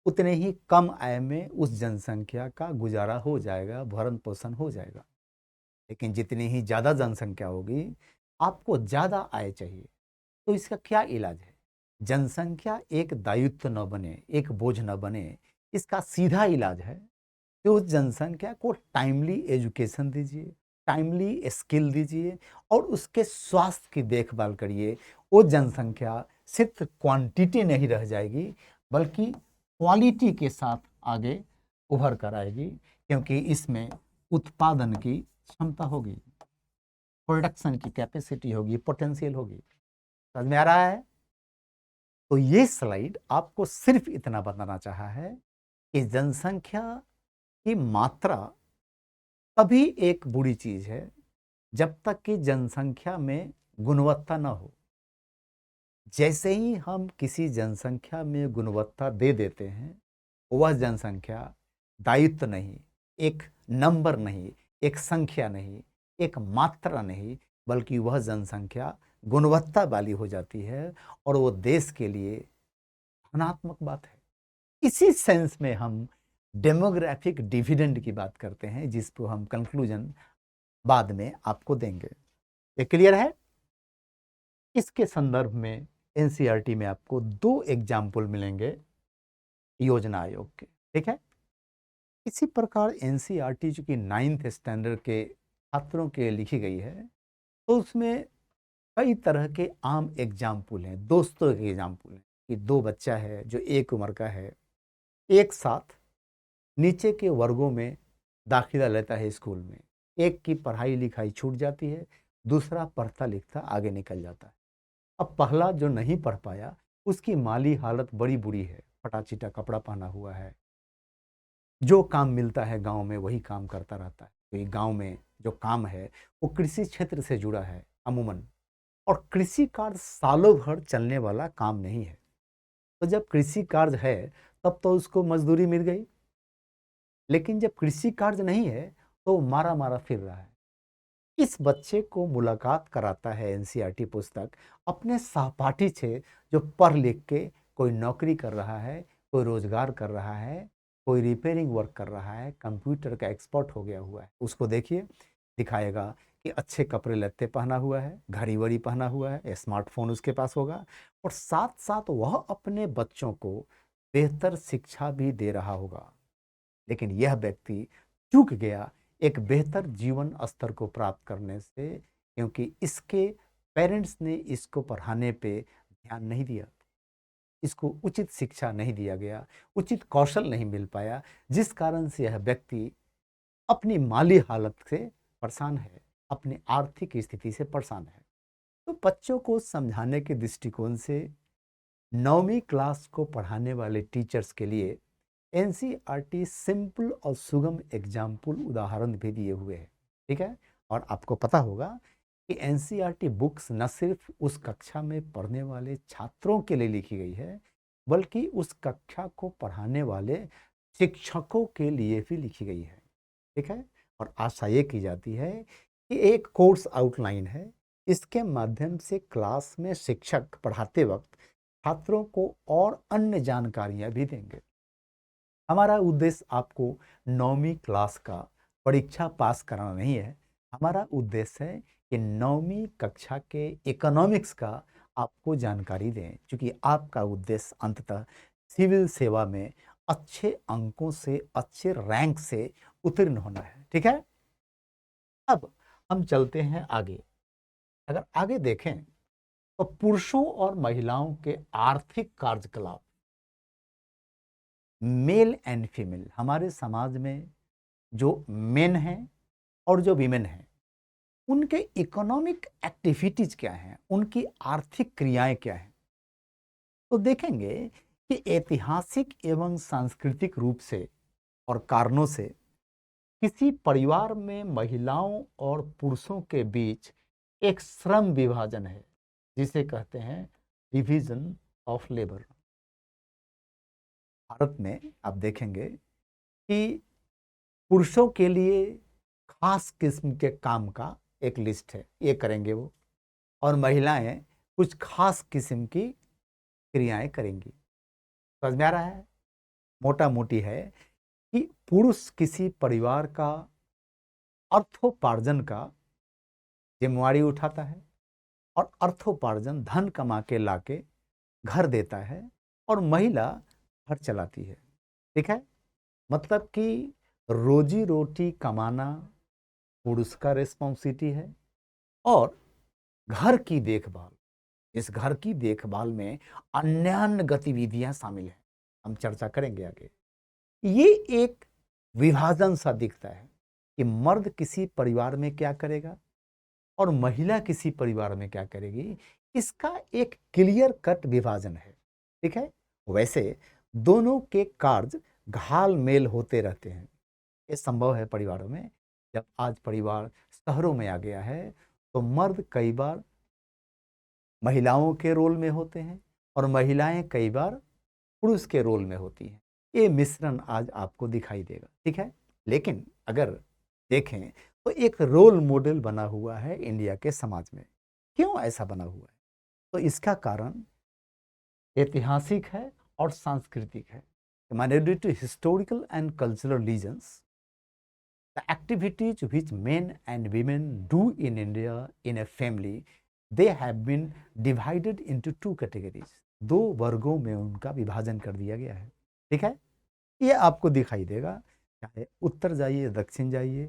उतने ही कम आय में उस जनसंख्या का गुजारा हो जाएगा, भरण पोषण हो जाएगा। लेकिन जितनी ही ज़्यादा जनसंख्या होगी, आपको ज़्यादा आय चाहिए। तो इसका क्या इलाज है? जनसंख्या एक दायित्व न बने, एक बोझ न बने, इसका सीधा इलाज है कि उस जनसंख्या को टाइमली एजुकेशन दीजिए, टाइमली स्किल दीजिए और उसके स्वास्थ्य की देखभाल करिए। वो जनसंख्या सिर्फ क्वांटिटी नहीं रह जाएगी बल्कि क्वालिटी के साथ आगे उभर कर आएगी, क्योंकि इसमें उत्पादन की क्षमता होगी, प्रोडक्शन की कैपेसिटी होगी, पोटेंशियल होगी। समझ में आ रहा है? तो ये स्लाइड आपको सिर्फ इतना बताना चाहा है कि जनसंख्या की मात्रा तभी एक बुरी चीज है जब तक कि जनसंख्या में गुणवत्ता न हो। जैसे ही हम किसी जनसंख्या में गुणवत्ता दे देते हैं, वह जनसंख्या दायित्व नहीं, एक नंबर नहीं, एक संख्या नहीं, एक मात्रा नहीं, बल्कि वह जनसंख्या गुणवत्ता वाली हो जाती है और वो देश के लिए धनात्मक बात है। इसी सेंस में हम डेमोग्राफिक डिविडेंड की बात करते हैं, जिसको हम कंक्लूजन बाद में आपको देंगे। ये क्लियर है? इसके संदर्भ में एनसीईआरटी में आपको 2 एग्जाम्पल मिलेंगे योजना आयोग के। ठीक है? इसी प्रकार एनसीईआरटी जो कि 9th स्टैंडर्ड के छात्रों के लिखी गई है, तो उसमें कई तरह के आम एग्जाम्पल हैं, दोस्तों के एग्जाम्पल हैं कि 2 बच्चा है जो एक उम्र का है, एक साथ नीचे के वर्गों में दाखिला लेता है स्कूल में। एक की पढ़ाई लिखाई छूट जाती है, दूसरा पढ़ता लिखता आगे निकल जाता है। अब पहला जो नहीं पढ़ पाया उसकी माली हालत बड़ी बुरी है, फटा चिटा कपड़ा पहना हुआ है, जो काम मिलता है गांव में वही काम करता रहता है। तो गांव में जो काम है वो कृषि क्षेत्र से जुड़ा है अमूमन, और कृषि कार्य सालों भर चलने वाला काम नहीं है। तो जब कृषि कार्य है तब तो उसको मजदूरी मिल गई, लेकिन जब कृषि कार्य नहीं है तो मारा मारा फिर रहा है। इस बच्चे को मुलाकात कराता है एनसीईआरटी पुस्तक अपने सहपाठी से, जो पढ़ लिख के कोई नौकरी कर रहा है, कोई रोजगार कर रहा है, कोई रिपेयरिंग वर्क कर रहा है, कंप्यूटर का एक्सपर्ट हो गया हुआ है। उसको देखिए, दिखाएगा कि अच्छे कपड़े लत्ते पहना हुआ है, घड़ी वड़ी पहना हुआ है, स्मार्टफोन उसके पास होगा, और साथ साथ वह अपने बच्चों को बेहतर शिक्षा भी दे रहा होगा। लेकिन यह व्यक्ति चूक गया एक बेहतर जीवन स्तर को प्राप्त करने से, क्योंकि इसके पेरेंट्स ने इसको पढ़ाने पे ध्यान नहीं दिया, इसको उचित शिक्षा नहीं दिया गया, उचित कौशल नहीं मिल पाया, जिस कारण से यह व्यक्ति अपनी माली हालत से परेशान है, अपनी आर्थिक स्थिति से परेशान है। तो बच्चों को समझाने के दृष्टिकोण से 9वीं क्लास को पढ़ाने वाले टीचर्स के लिए एनसीईआरटी सिंपल और सुगम एग्जाम्पल उदाहरण भी दिए हुए हैं। ठीक है। और आपको पता होगा कि एनसीईआरटी बुक्स न सिर्फ उस कक्षा में पढ़ने वाले छात्रों के लिए लिखी गई है, बल्कि उस कक्षा को पढ़ाने वाले शिक्षकों के लिए भी लिखी गई है। ठीक है। और आशा ये की जाती है कि एक कोर्स आउटलाइन है, इसके माध्यम से क्लास में शिक्षक पढ़ाते वक्त छात्रों को और अन्य जानकारियां भी देंगे। हमारा उद्देश्य आपको 9वीं क्लास का परीक्षा पास कराना नहीं है। हमारा उद्देश्य है कि 9वीं कक्षा के इकोनॉमिक्स का आपको जानकारी दें, क्योंकि आपका उद्देश्य अंततः सिविल सेवा में अच्छे अंकों से, अच्छे रैंक से उत्तीर्ण होना है। ठीक है। अब हम चलते हैं आगे। अगर आगे देखें तो पुरुषों और महिलाओं के आर्थिक कार्यकलाप, मेल एंड फीमेल, हमारे समाज में जो मेन हैं और जो वीमेन हैं, उनके इकोनॉमिक एक्टिविटीज क्या हैं, उनकी आर्थिक क्रियाएं क्या हैं। तो देखेंगे कि ऐतिहासिक एवं सांस्कृतिक रूप से और कारणों से किसी परिवार में महिलाओं और पुरुषों के बीच एक श्रम विभाजन है, जिसे कहते हैं डिवीजन ऑफ लेबर। भारत में आप देखेंगे कि पुरुषों के लिए खास किस्म के काम का एक लिस्ट है, ये करेंगे वो, और महिलाएं कुछ खास किस्म की क्रियाएं करेंगी। समझ में आ रहा है? मोटा मोटी है कि पुरुष किसी परिवार का अर्थोपार्जन का जिम्मेवारी उठाता है, और अर्थोपार्जन धन कमा के लाके घर देता है, और महिला घर चलाती है। ठीक है। मतलब कि रोजी रोटी कमाना पुरुष का रिस्पॉन्सिबिलिटी है, और घर की देखभाल, इस घर की देखभाल में अन्य गतिविधियां शामिल हैं। हम चर्चा करेंगे आगे। ये एक विभाजन सा दिखता है कि मर्द किसी परिवार में क्या करेगा और महिला किसी परिवार में क्या करेगी, इसका एक क्लियर कट विभाजन है। ठीक है। वैसे दोनों के कार्य घाल मेल होते रहते हैं। ये संभव है परिवारों में। जब आज परिवार शहरों में आ गया है तो मर्द कई बार महिलाओं के रोल में होते हैं और महिलाएं कई बार पुरुष के रोल में होती हैं। ये मिश्रण आज आपको दिखाई देगा। ठीक है। लेकिन अगर देखें तो एक रोल मॉडल बना हुआ है इंडिया के समाज में। क्यों ऐसा बना हुआ है? तो इसका कारण ऐतिहासिक है और सांस्कृतिक है। Due to historical and cultural reasons, the activities which men and women do in India in a family, they have been divided into two categories. दो वर्गों में उनका विभाजन कर दिया गया है। ठीक है। ये आपको दिखाई देगा, चाहे उत्तर जाइए, दक्षिण जाइए,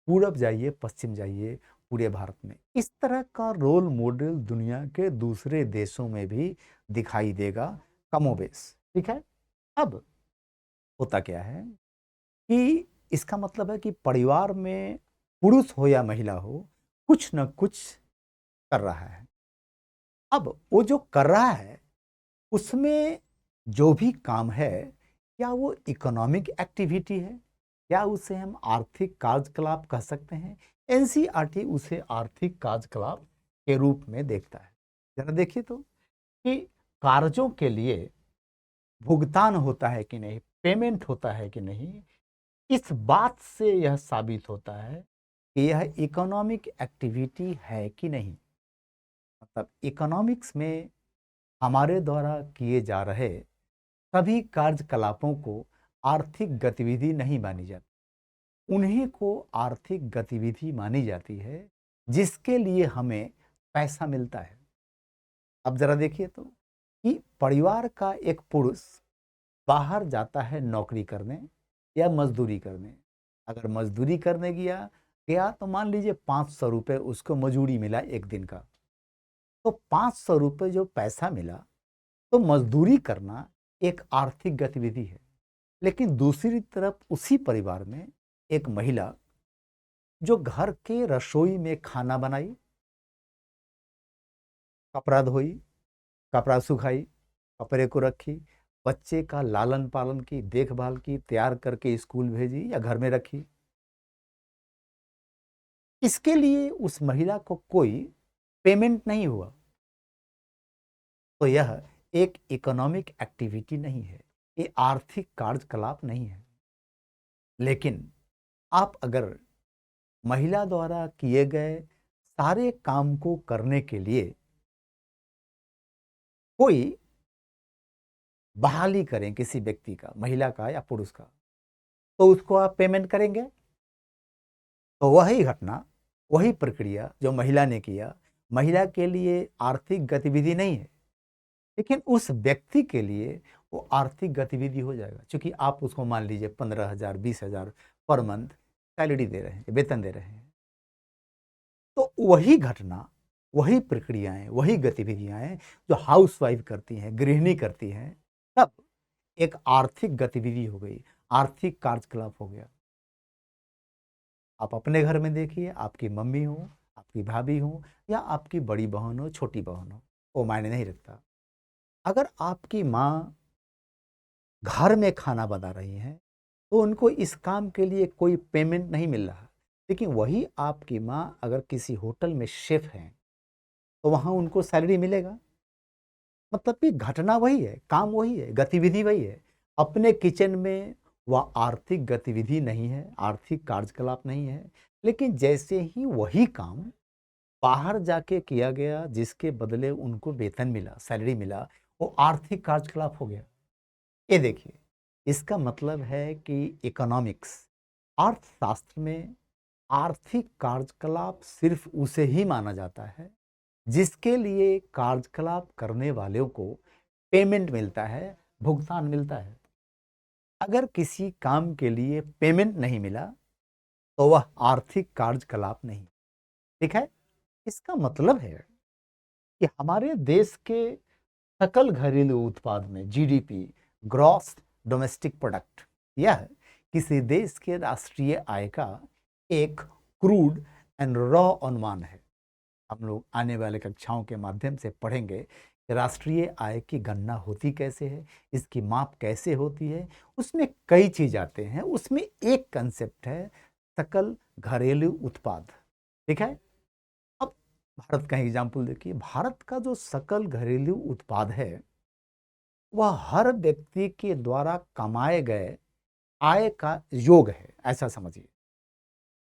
पूरब जाइए, पश्चिम जाइए, पूरे भारत में इस तरह का रोल मॉडल दुनिया के दूसरे देशों में भी दिखाई देगा कमोबेश। ठीक है। अब होता क्या है कि इसका मतलब है कि परिवार में पुरुष हो या महिला हो, कुछ न कुछ कर रहा है। अब वो जो कर रहा है उसमें जो भी काम है, क्या वो इकोनॉमिक एक्टिविटी है, क्या उसे हम आर्थिक कार्यकलाप कह सकते हैं? एनसीईआरटी उसे आर्थिक कार्यकलाप के रूप में देखता है। जरा देखिए तो कि कार्यों के लिए भुगतान होता है कि नहीं, पेमेंट होता है कि नहीं, इस बात से यह साबित होता है कि यह इकोनॉमिक एक्टिविटी है कि नहीं। मतलब इकोनॉमिक्स में हमारे द्वारा किए जा रहे सभी कार्यकलापों को आर्थिक गतिविधि नहीं मानी जाती। उन्हीं को आर्थिक गतिविधि मानी जाती है जिसके लिए हमें पैसा मिलता है। अब जरा देखिए तो कि परिवार का एक पुरुष बाहर जाता है नौकरी करने या मजदूरी करने। अगर मजदूरी करने गया तो मान लीजिए 500 रुपये उसको मजूरी मिला एक दिन का। तो 500 रुपये जो पैसा मिला, तो मजदूरी करना एक आर्थिक गतिविधि है। लेकिन दूसरी तरफ उसी परिवार में एक महिला जो घर के रसोई में खाना बनाई, कपड़ा धोई, कपड़ा सुखाई, कपड़े को रखी, बच्चे का लालन पालन की, देखभाल की, तैयार करके स्कूल भेजी या घर में रखी। इसके लिए उस महिला को कोई पेमेंट नहीं हुआ, तो यह एक इकोनॉमिक एक्टिविटी नहीं है, ये आर्थिक कार्यकलाप नहीं है। लेकिन आप अगर महिला द्वारा किए गए सारे काम को करने के लिए कोई बहाली करें किसी व्यक्ति का, महिला का या पुरुष का, तो उसको आप पेमेंट करेंगे। तो वही घटना, वही प्रक्रिया जो महिला ने किया, महिला के लिए आर्थिक गतिविधि नहीं है, लेकिन उस व्यक्ति के लिए वो आर्थिक गतिविधि हो जाएगा, क्योंकि आप उसको मान लीजिए 15,000 20,000 पर मंथ सैलरी दे रहे हैं, वेतन दे रहे हैं। तो वही घटना, वही प्रक्रियाएं, वही गतिविधियां जो हाउसवाइफ करती हैं, गृहिणी करती हैं, तब एक आर्थिक गतिविधि हो गई, आर्थिक कार्यकलाप हो गया। आप अपने घर में देखिए, आपकी मम्मी हो, आपकी भाभी हो या आपकी बड़ी बहन हो, छोटी बहन हो, वो मायने नहीं रखता। अगर आपकी माँ घर में खाना बना रही हैं, तो उनको इस काम के लिए कोई पेमेंट नहीं मिल रहा। लेकिन वही आपकी माँ अगर किसी होटल में शेफ हैं, तो वहाँ उनको सैलरी मिलेगा। मतलब कि घटना वही है, काम वही है, गतिविधि वही है। अपने किचन में वह आर्थिक गतिविधि नहीं है, आर्थिक कार्यकलाप नहीं है, लेकिन जैसे ही वही काम बाहर जाके किया गया, जिसके बदले उनको वेतन मिला, सैलरी मिला, वो आर्थिक कार्यकलाप हो गया। ये देखिए, इसका मतलब है कि इकोनॉमिक्स, अर्थशास्त्र में आर्थिक कार्यकलाप सिर्फ उसे ही माना जाता है जिसके लिए कार्यकलाप करने वालों को पेमेंट मिलता है, भुगतान मिलता है। अगर किसी काम के लिए पेमेंट नहीं मिला, तो वह आर्थिक कार्यकलाप नहीं। ठीक है? इसका मतलब है कि हमारे देश के सकल घरेलू उत्पाद में जीडीपी, ग्रॉस डोमेस्टिक प्रोडक्ट, यह किसी देश के राष्ट्रीय आय का एक क्रूड एंड रॉ अनुमान है। हम लोग आने वाले कक्षाओं के माध्यम से पढ़ेंगे कि राष्ट्रीय आय की गणना होती कैसे है, इसकी माप कैसे होती है। उसमें कई चीज आते हैं, उसमें एक कंसेप्ट है सकल घरेलू उत्पाद। ठीक है? अब भारत का एग्जाम्पल देखिए, भारत का जो सकल घरेलू उत्पाद है, वह हर व्यक्ति के द्वारा कमाए गए आय का योग है, ऐसा समझिए।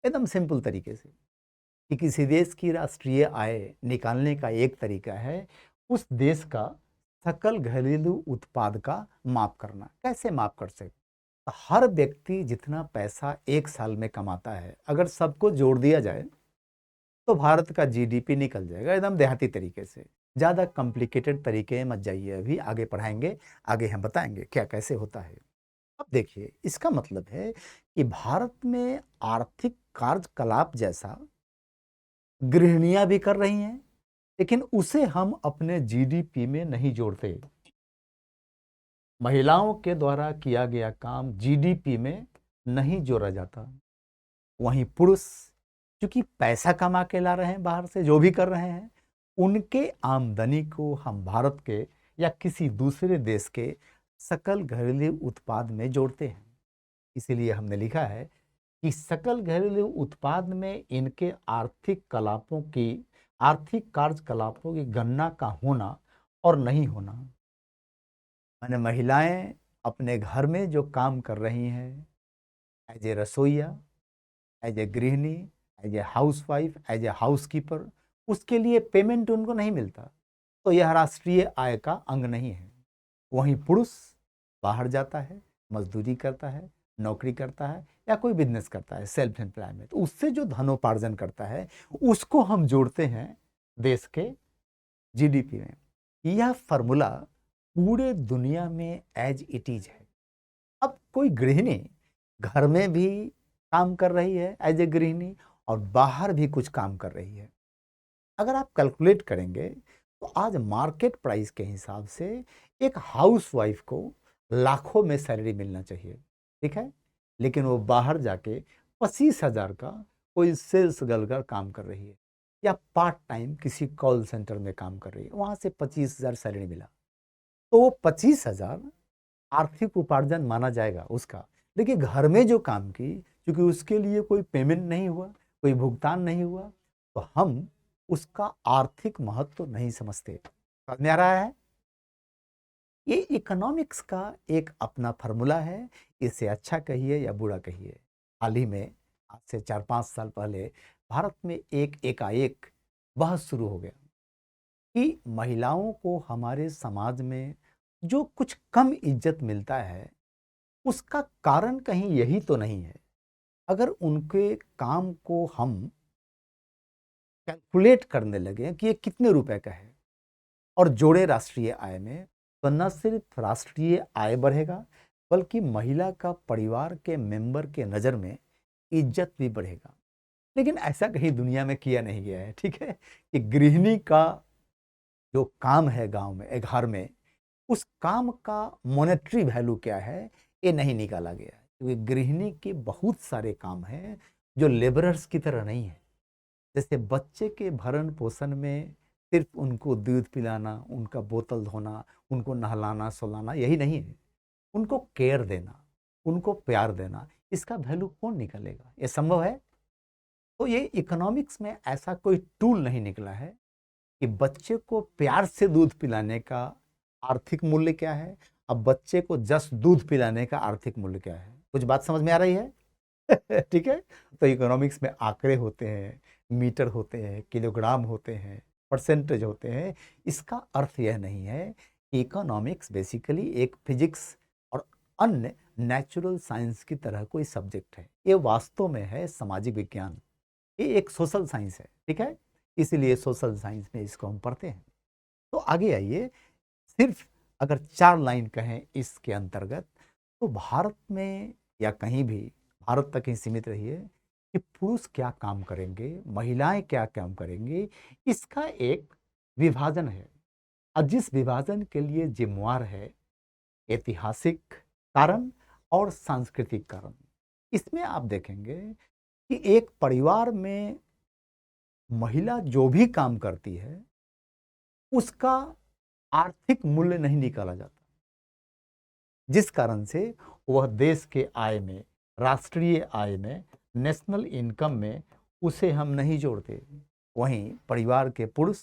एकदम सिंपल तरीके से कि किसी देश की राष्ट्रीय आय निकालने का एक तरीका है उस देश का सकल घरेलू उत्पाद का माप करना। कैसे माप कर सकते? हर व्यक्ति जितना पैसा एक साल में कमाता है, अगर सबको जोड़ दिया जाए तो भारत का जीडीपी निकल जाएगा, एकदम देहाती तरीके से। ज़्यादा कॉम्प्लिकेटेड तरीके मत जाइए, अभी आगे पढ़ाएंगे, आगे हम बताएंगे क्या कैसे होता है। अब देखिए, इसका मतलब है कि भारत में आर्थिक कार्यकलाप जैसा गृहिणियां भी कर रही हैं, लेकिन उसे हम अपने जीडीपी में नहीं जोड़ते। महिलाओं के द्वारा किया गया काम जीडीपी में नहीं जोड़ा जाता। वहीं पुरुष क्योंकि पैसा कमा के ला रहे हैं बाहर से, जो भी कर रहे हैं, उनके आमदनी को हम भारत के या किसी दूसरे देश के सकल घरेलू उत्पाद में जोड़ते हैं। इसीलिए हमने लिखा है कि सकल घरेलू उत्पाद में इनके आर्थिक कार्यकलापों की गणना का होना और नहीं होना। माने महिलाएं अपने घर में जो काम कर रही हैं, एज ए रसोईया, एज ए गृहिणी, as a housewife, as a housekeeper, उसके लिए पेमेंट उनको नहीं मिलता, तो यह राष्ट्रीय आय का अंग नहीं है। वहीं पुरुष बाहर जाता है, मजदूरी करता है, नौकरी करता है या कोई बिजनेस करता है, सेल्फ एम्प्लॉयमेंट, तो उससे जो धनोपार्जन करता है उसको हम जोड़ते हैं देश के जीडीपी में। यह फॉर्मूला पूरे दुनिया में एज इट इज है। अब कोई गृहिणी घर में भी काम कर रही है एज ए गृहिणी और बाहर भी कुछ काम कर रही है। अगर आप कैलकुलेट करेंगे तो आज मार्केट प्राइस के हिसाब से एक हाउसवाइफ को लाखों में सैलरी मिलना चाहिए। ठीक है? लेकिन वो बाहर जाके 25,000 का कोई सेल्स गर्ल का काम कर रही है। या पार्ट टाइम किसी कॉल सेंटर में काम कर रही है, वहाँ से 25,000 सैलरी मिला, तो वो 25,000 आर्थिक उपार्जन माना जाएगा उसका। लेकिन घर में जो काम की, क्योंकि उसके लिए कोई पेमेंट नहीं हुआ, कोई भुगतान नहीं हुआ, तो हम उसका आर्थिक महत्व तो नहीं समझते। समझ में आ रहा है? ये इकोनॉमिक्स का एक अपना फार्मूला है, इसे अच्छा कहिए या बुरा कहिए। हाल ही में, आज से 4-5 साल पहले, भारत में एक एकाएक बहस शुरू हो गया कि महिलाओं को हमारे समाज में जो कुछ कम इज्जत मिलता है, उसका कारण कहीं यही तो नहीं है। अगर उनके काम को हम कैलकुलेट करने लगे कि ये कितने रुपए का है और जोड़े राष्ट्रीय आय में, तो न सिर्फ राष्ट्रीय आय बढ़ेगा, बल्कि महिला का परिवार के मेंबर के नज़र में इज्जत भी बढ़ेगा। लेकिन ऐसा कहीं दुनिया में किया नहीं गया है, ठीक है, कि गृहिणी का जो काम है गांव में, एक घर में, उस काम का मॉनेटरी वैल्यू क्या है, ये नहीं निकाला गया है। क्योंकि गृहिणी के बहुत सारे काम हैं जो लेबरर्स की तरह नहीं है। जैसे बच्चे के भरण पोषण में सिर्फ उनको दूध पिलाना, उनका बोतल धोना, उनको नहलाना सुलाना यही नहीं है। उनको केयर देना, उनको प्यार देना, इसका वैल्यू कौन निकालेगा? ये संभव है? तो ये इकोनॉमिक्स में ऐसा कोई टूल नहीं निकला है कि बच्चे को प्यार से दूध पिलाने का आर्थिक मूल्य क्या है, अब बच्चे को जस्ट दूध पिलाने का आर्थिक मूल्य क्या है। कुछ बात समझ में आ रही है? ठीक है। तो इकोनॉमिक्स में आंकड़े होते हैं, मीटर होते हैं, किलोग्राम होते हैं, परसेंटेज होते हैं। इसका अर्थ यह नहीं है कि इकोनॉमिक्स बेसिकली एक फिजिक्स और अन्य नेचुरल साइंस की तरह कोई सब्जेक्ट है। ये वास्तव में है सामाजिक विज्ञान, ये एक सोशल साइंस है, ठीक है। इसीलिए सोशल साइंस में इसको हम पढ़ते हैं। तो आगे आइए, सिर्फ अगर 4 लाइन कहें इसके अंतर्गत, तो भारत में या कहीं भी, भारत तक ही सीमित रहिए, कि पुरुष क्या काम करेंगे, महिलाएं क्या काम करेंगी, इसका एक विभाजन है। और जिस विभाजन के लिए जिम्मेवार है ऐतिहासिक कारण और सांस्कृतिक कारण, इसमें आप देखेंगे कि एक परिवार में महिला जो भी काम करती है, उसका आर्थिक मूल्य नहीं निकाला जाता, जिस कारण से वह देश के आय में, राष्ट्रीय आय में, नेशनल इनकम में उसे हम नहीं जोड़ते। वहीं परिवार के पुरुष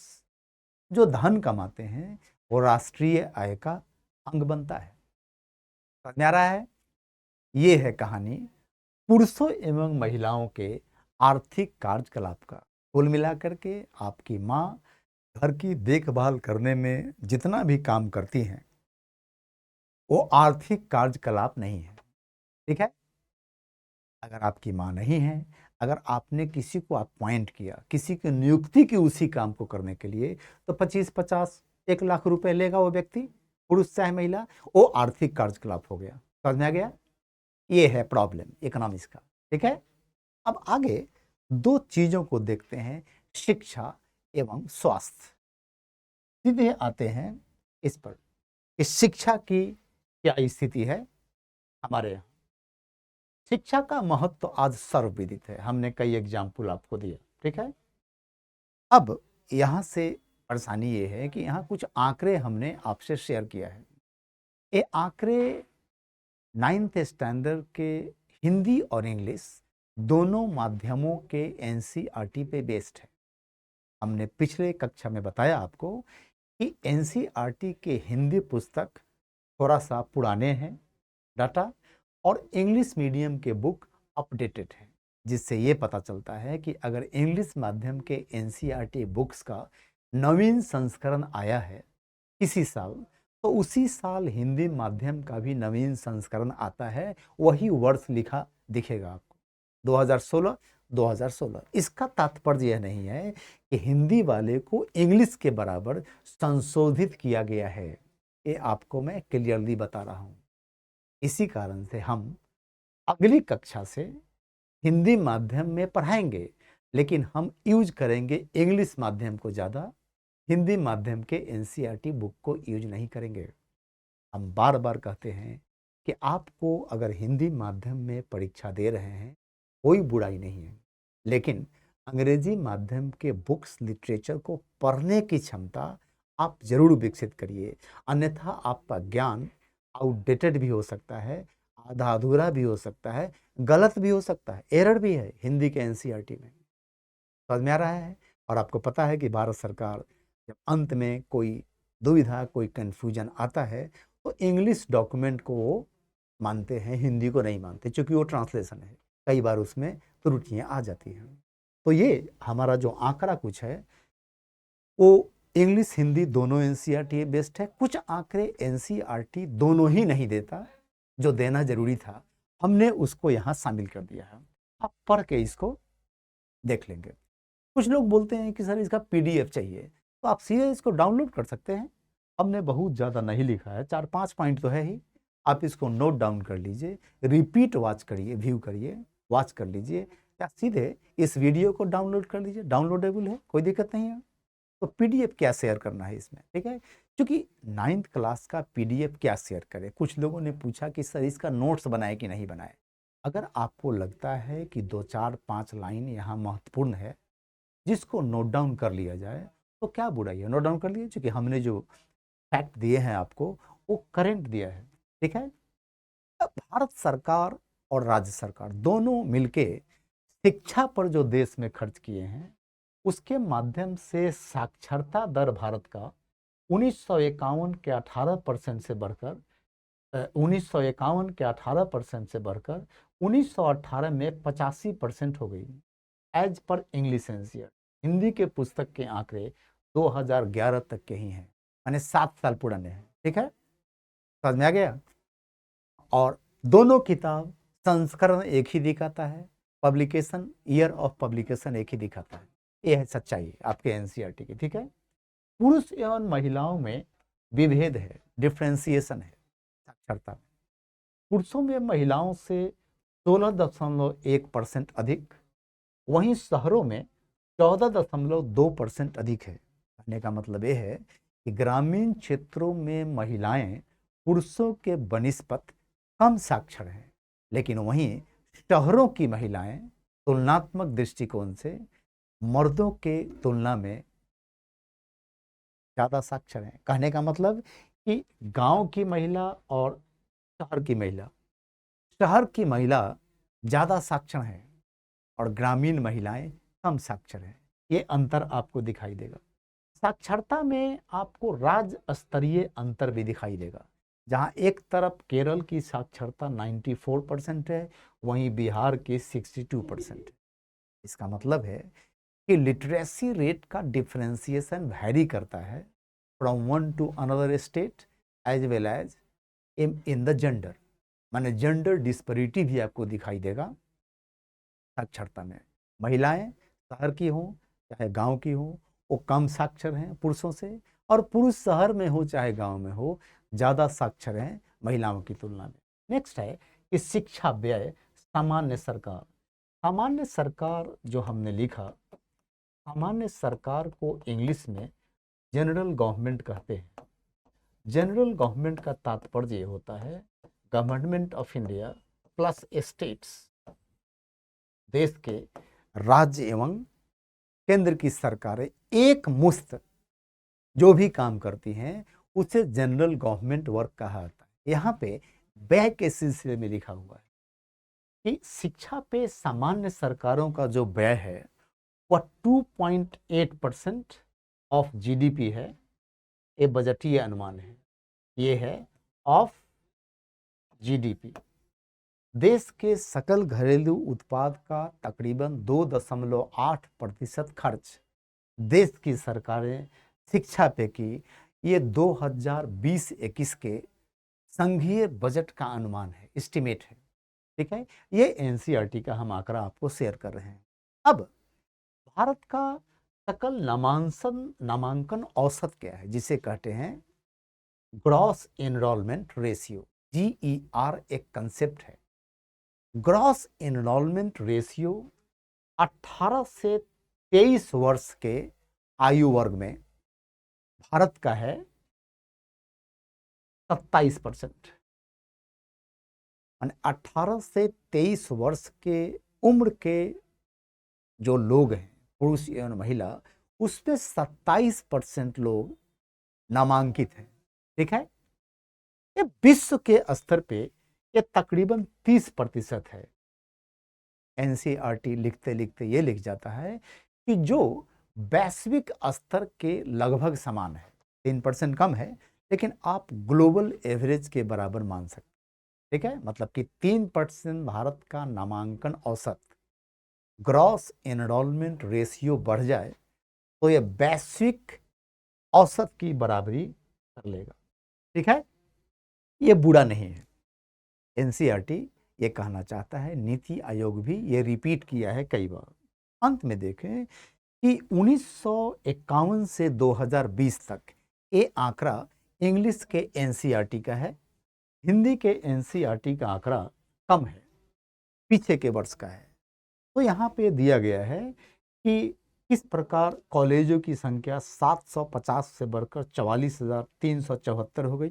जो धन कमाते हैं, वो राष्ट्रीय आय का अंग बनता है। समझ में आ रहा है? ये है कहानी पुरुषों एवं महिलाओं के आर्थिक कार्यकलाप का। कुल मिलाकर के आपकी माँ घर की देखभाल करने में जितना भी काम करती हैं, वो आर्थिक कार्यकलाप नहीं है, ठीक है। अगर आपकी माँ नहीं है, अगर आपने किसी को अपॉइंट किया, किसी की नियुक्ति की उसी काम को करने के लिए, तो 25-50 1 लाख रुपए लेगा वो व्यक्ति, पुरुष चाहे महिला, वो आर्थिक कार्यकलाप हो गया। समझ में आ गया? ये है प्रॉब्लम इकोनॉमिक्स का, ठीक है। अब आगे 2 चीजों को देखते हैं, शिक्षा एवं स्वास्थ्य। सीधे आते हैं इस पर, इस शिक्षा की क्या स्थिति है हमारे यहाँ। शिक्षा का महत्व तो आज सर्वविदित है, हमने कई एग्जाम्पल आपको दिया, ठीक है। अब यहाँ से परेशानी ये है कि यहाँ कुछ आंकड़े हमने आपसे शेयर किया है। ये आंकड़े 9th स्टैंडर्ड के हिंदी और इंग्लिश दोनों माध्यमों के एनसीईआरटी पे बेस्ड है। हमने पिछले कक्षा में बताया आपको कि एनसीईआरटी के हिंदी पुस्तक थोड़ा सा पुराने हैं डाटा, और इंग्लिश मीडियम के बुक अपडेटेड है, जिससे ये पता चलता है कि अगर इंग्लिश माध्यम के एनसीईआरटी बुक्स का नवीन संस्करण आया है इसी साल, तो उसी साल हिंदी माध्यम का भी नवीन संस्करण आता है, वही वर्ष लिखा दिखेगा आपको, 2016 2016। इसका तात्पर्य यह नहीं है कि हिंदी वाले को इंग्लिश के बराबर संशोधित किया गया है, ये आपको मैं क्लियरली बता रहा हूं। इसी कारण से हम अगली कक्षा से हिंदी माध्यम में पढ़ाएंगे, लेकिन हम यूज करेंगे इंग्लिश माध्यम को ज़्यादा, हिंदी माध्यम के एनसीईआरटी बुक को यूज नहीं करेंगे। हम बार बार कहते हैं कि आपको अगर हिंदी माध्यम में परीक्षा दे रहे हैं, कोई बुराई नहीं है, लेकिन अंग्रेजी माध्यम के बुक्स लिटरेचर को पढ़ने की क्षमता आप जरूर विकसित करिए, अन्यथा आपका ज्ञान आउटडेटेड भी हो सकता है, आधा अधूरा भी हो सकता है, गलत भी हो सकता है, एरर भी है हिंदी के एनसीईआरटी में। समझ में आ रहा है? और आपको पता है कि भारत सरकार जब अंत में कोई दुविधा, कोई कंफ्यूजन आता है तो इंग्लिश डॉक्यूमेंट को वो मानते हैं, हिंदी को नहीं मानते, क्योंकि वो ट्रांसलेशन है, कई बार उसमें त्रुटियां आ जाती हैं। तो ये हमारा जो आंकड़ा कुछ है वो इंग्लिश हिंदी दोनों एनसीईआरटी बेस्ड है। कुछ आंकड़े एनसीईआरटी दोनों ही नहीं देता, जो देना जरूरी था हमने उसको यहाँ शामिल कर दिया है। आप पढ़ के इसको देख लेंगे। कुछ लोग बोलते हैं कि सर इसका पीडीएफ चाहिए, तो आप सीधे इसको डाउनलोड कर सकते हैं। हमने बहुत ज़्यादा नहीं लिखा है, 4-5 पॉइंट तो है ही। आप इसको नोट डाउन कर लीजिए, रिपीट वॉच करिए, व्यू करिए, वॉच कर लीजिए, या सीधे इस वीडियो को डाउनलोड कर लीजिए, डाउनलोडेबल है, कोई दिक्कत नहीं है। तो पीडीएफ क्या शेयर करना है इसमें, ठीक है? क्योंकि 9th क्लास का पीडीएफ क्या शेयर करें, कुछ लोगों ने पूछा कि सर इसका नोट्स बनाए कि नहीं बनाए। अगर आपको लगता है कि 2-4-5 लाइन यहाँ महत्वपूर्ण है जिसको नोट डाउन कर लिया जाए, तो क्या बुराई है, नोट डाउन कर लिए, क्योंकि हमने जो फैक्ट दिए हैं आपको वो करेंट दिया है, ठीक है? अब भारत सरकार और राज्य सरकार दोनों मिलके शिक्षा पर जो देश में खर्च किए हैं, उसके माध्यम से साक्षरता दर भारत का 1951 के 18% से बढ़कर 1951 के 18% से बढ़कर 1918 में 85% हो गई, as per English NCERT. Hindi के पुस्तक के आंकड़े 2011 तक के ही हैं, यानी 7 साल पुराने हैं, ठीक है? समझ में आ गया? और दोनों किताब संस्करण एक ही दिखाता है, पब्लिकेशन, ईयर ऑफ पब्लिकेशन एक ही दिखाता है। यह है सच्चाई आपके एनसीईआरटी की, ठीक है? पुरुष एवं महिलाओं में विभेद है, डिफ्रेंसिएशन है साक्षरता में। पुरुषों में महिलाओं से 16.1% अधिक, वहीं शहरों में 14.2% अधिक है। कहने का मतलब यह है कि ग्रामीण क्षेत्रों में महिलाएं पुरुषों के बनिस्पत कम साक्षर हैं, लेकिन वहीं शहरों की महिलाएं तुलनात्मक दृष्टिकोण से मर्दों के तुलना में ज़्यादा साक्षर हैं। कहने का मतलब कि गांव की महिला और शहर की महिला ज़्यादा साक्षर हैं और ग्रामीण महिलाएं कम साक्षर हैं। ये अंतर आपको दिखाई देगा। साक्षरता में आपको राज्य स्तरीय अंतर भी दिखाई देगा, जहां एक तरफ केरल की साक्षरता 94% है, वहीं बिहार की 62% है। इसका मतलब है कि लिटरेसी रेट का डिफरेंशिएशन वैरी करता है from one to another state as well as in the gender, माने जेंडर डिस्पैरिटी भी आपको दिखाई देगा साक्षरता में। महिलाएं शहर की हों चाहे गांव की हों, वो कम साक्षर हैं पुरुषों से, और पुरुष शहर में हो चाहे गांव में हो ज़्यादा साक्षर हैं महिलाओं की तुलना में। नेक्स्ट है कि शिक्षा व्यय सामान्य सरकार। सामान्य सरकार जो हमने लिखा, सामान्य सरकार को इंग्लिश में जनरल गवर्नमेंट कहते हैं। जनरल गवर्नमेंट का तात्पर्य होता है government of India plus states, देश के राज्य एवं केंद्र की सरकारें एक मुश्त जो भी काम करती हैं उसे जनरल गवर्नमेंट वर्क कहा जाता है। यहाँ पे व्यय के सिलसिले में लिखा हुआ है कि शिक्षा पे सामान्य सरकारों का जो व्यय है वह 2.8% ऑफ जीडीपी है। ये बजटीय अनुमान है, ये है ऑफ जीडीपी। देश के सकल घरेलू उत्पाद का तकरीबन 2.8% खर्च देश की सरकारें शिक्षा पे की। ये 2020-21 के संघीय बजट का अनुमान है, एस्टिमेट है, ठीक है? ये एनसीईआरटी का हम आंकड़ा आपको शेयर कर रहे हैं। अब भारत का सकल नामांकन औसत क्या है, जिसे कहते हैं ग्रॉस एनरोलमेंट रेशियो, GER एक कंसेप्ट है। ग्रॉस एनरोलमेंट रेशियो 18 से 23 वर्ष के आयु वर्ग में भारत का है 27%। 18 से 23 वर्ष के उम्र के जो लोग हैं पुरुष एवं महिला, उसमें 27% लोग नामांकित हैं। ठीक है, ये विश्व के स्तर पे ये तकरीबन 30% है। एनसीईआरटी लिखते लिखते ये लिख जाता है कि जो वैश्विक स्तर के लगभग समान है, 3% कम है, लेकिन आप ग्लोबल एवरेज के बराबर मान सकते हैं। ठीक है, मतलब कि 3% भारत का नामांकन औसत, ग्रॉस एनरोलमेंट रेशियो बढ़ जाए तो ये वैश्विक औसत की बराबरी कर लेगा। ठीक है, ये बुरा नहीं है। एनसीईआरटी ये कहना चाहता है, नीति आयोग भी ये रिपीट किया है कई बार। अंत में देखें कि 1951 से 2020 तक ये आंकड़ा इंग्लिश के एनसीईआरटी का है, हिंदी के एनसीईआरटी का आंकड़ा कम है, पीछे के वर्ष का है। तो यहाँ पे दिया गया है कि किस प्रकार कॉलेजों की संख्या 750 से बढ़कर 44,374 हो गई,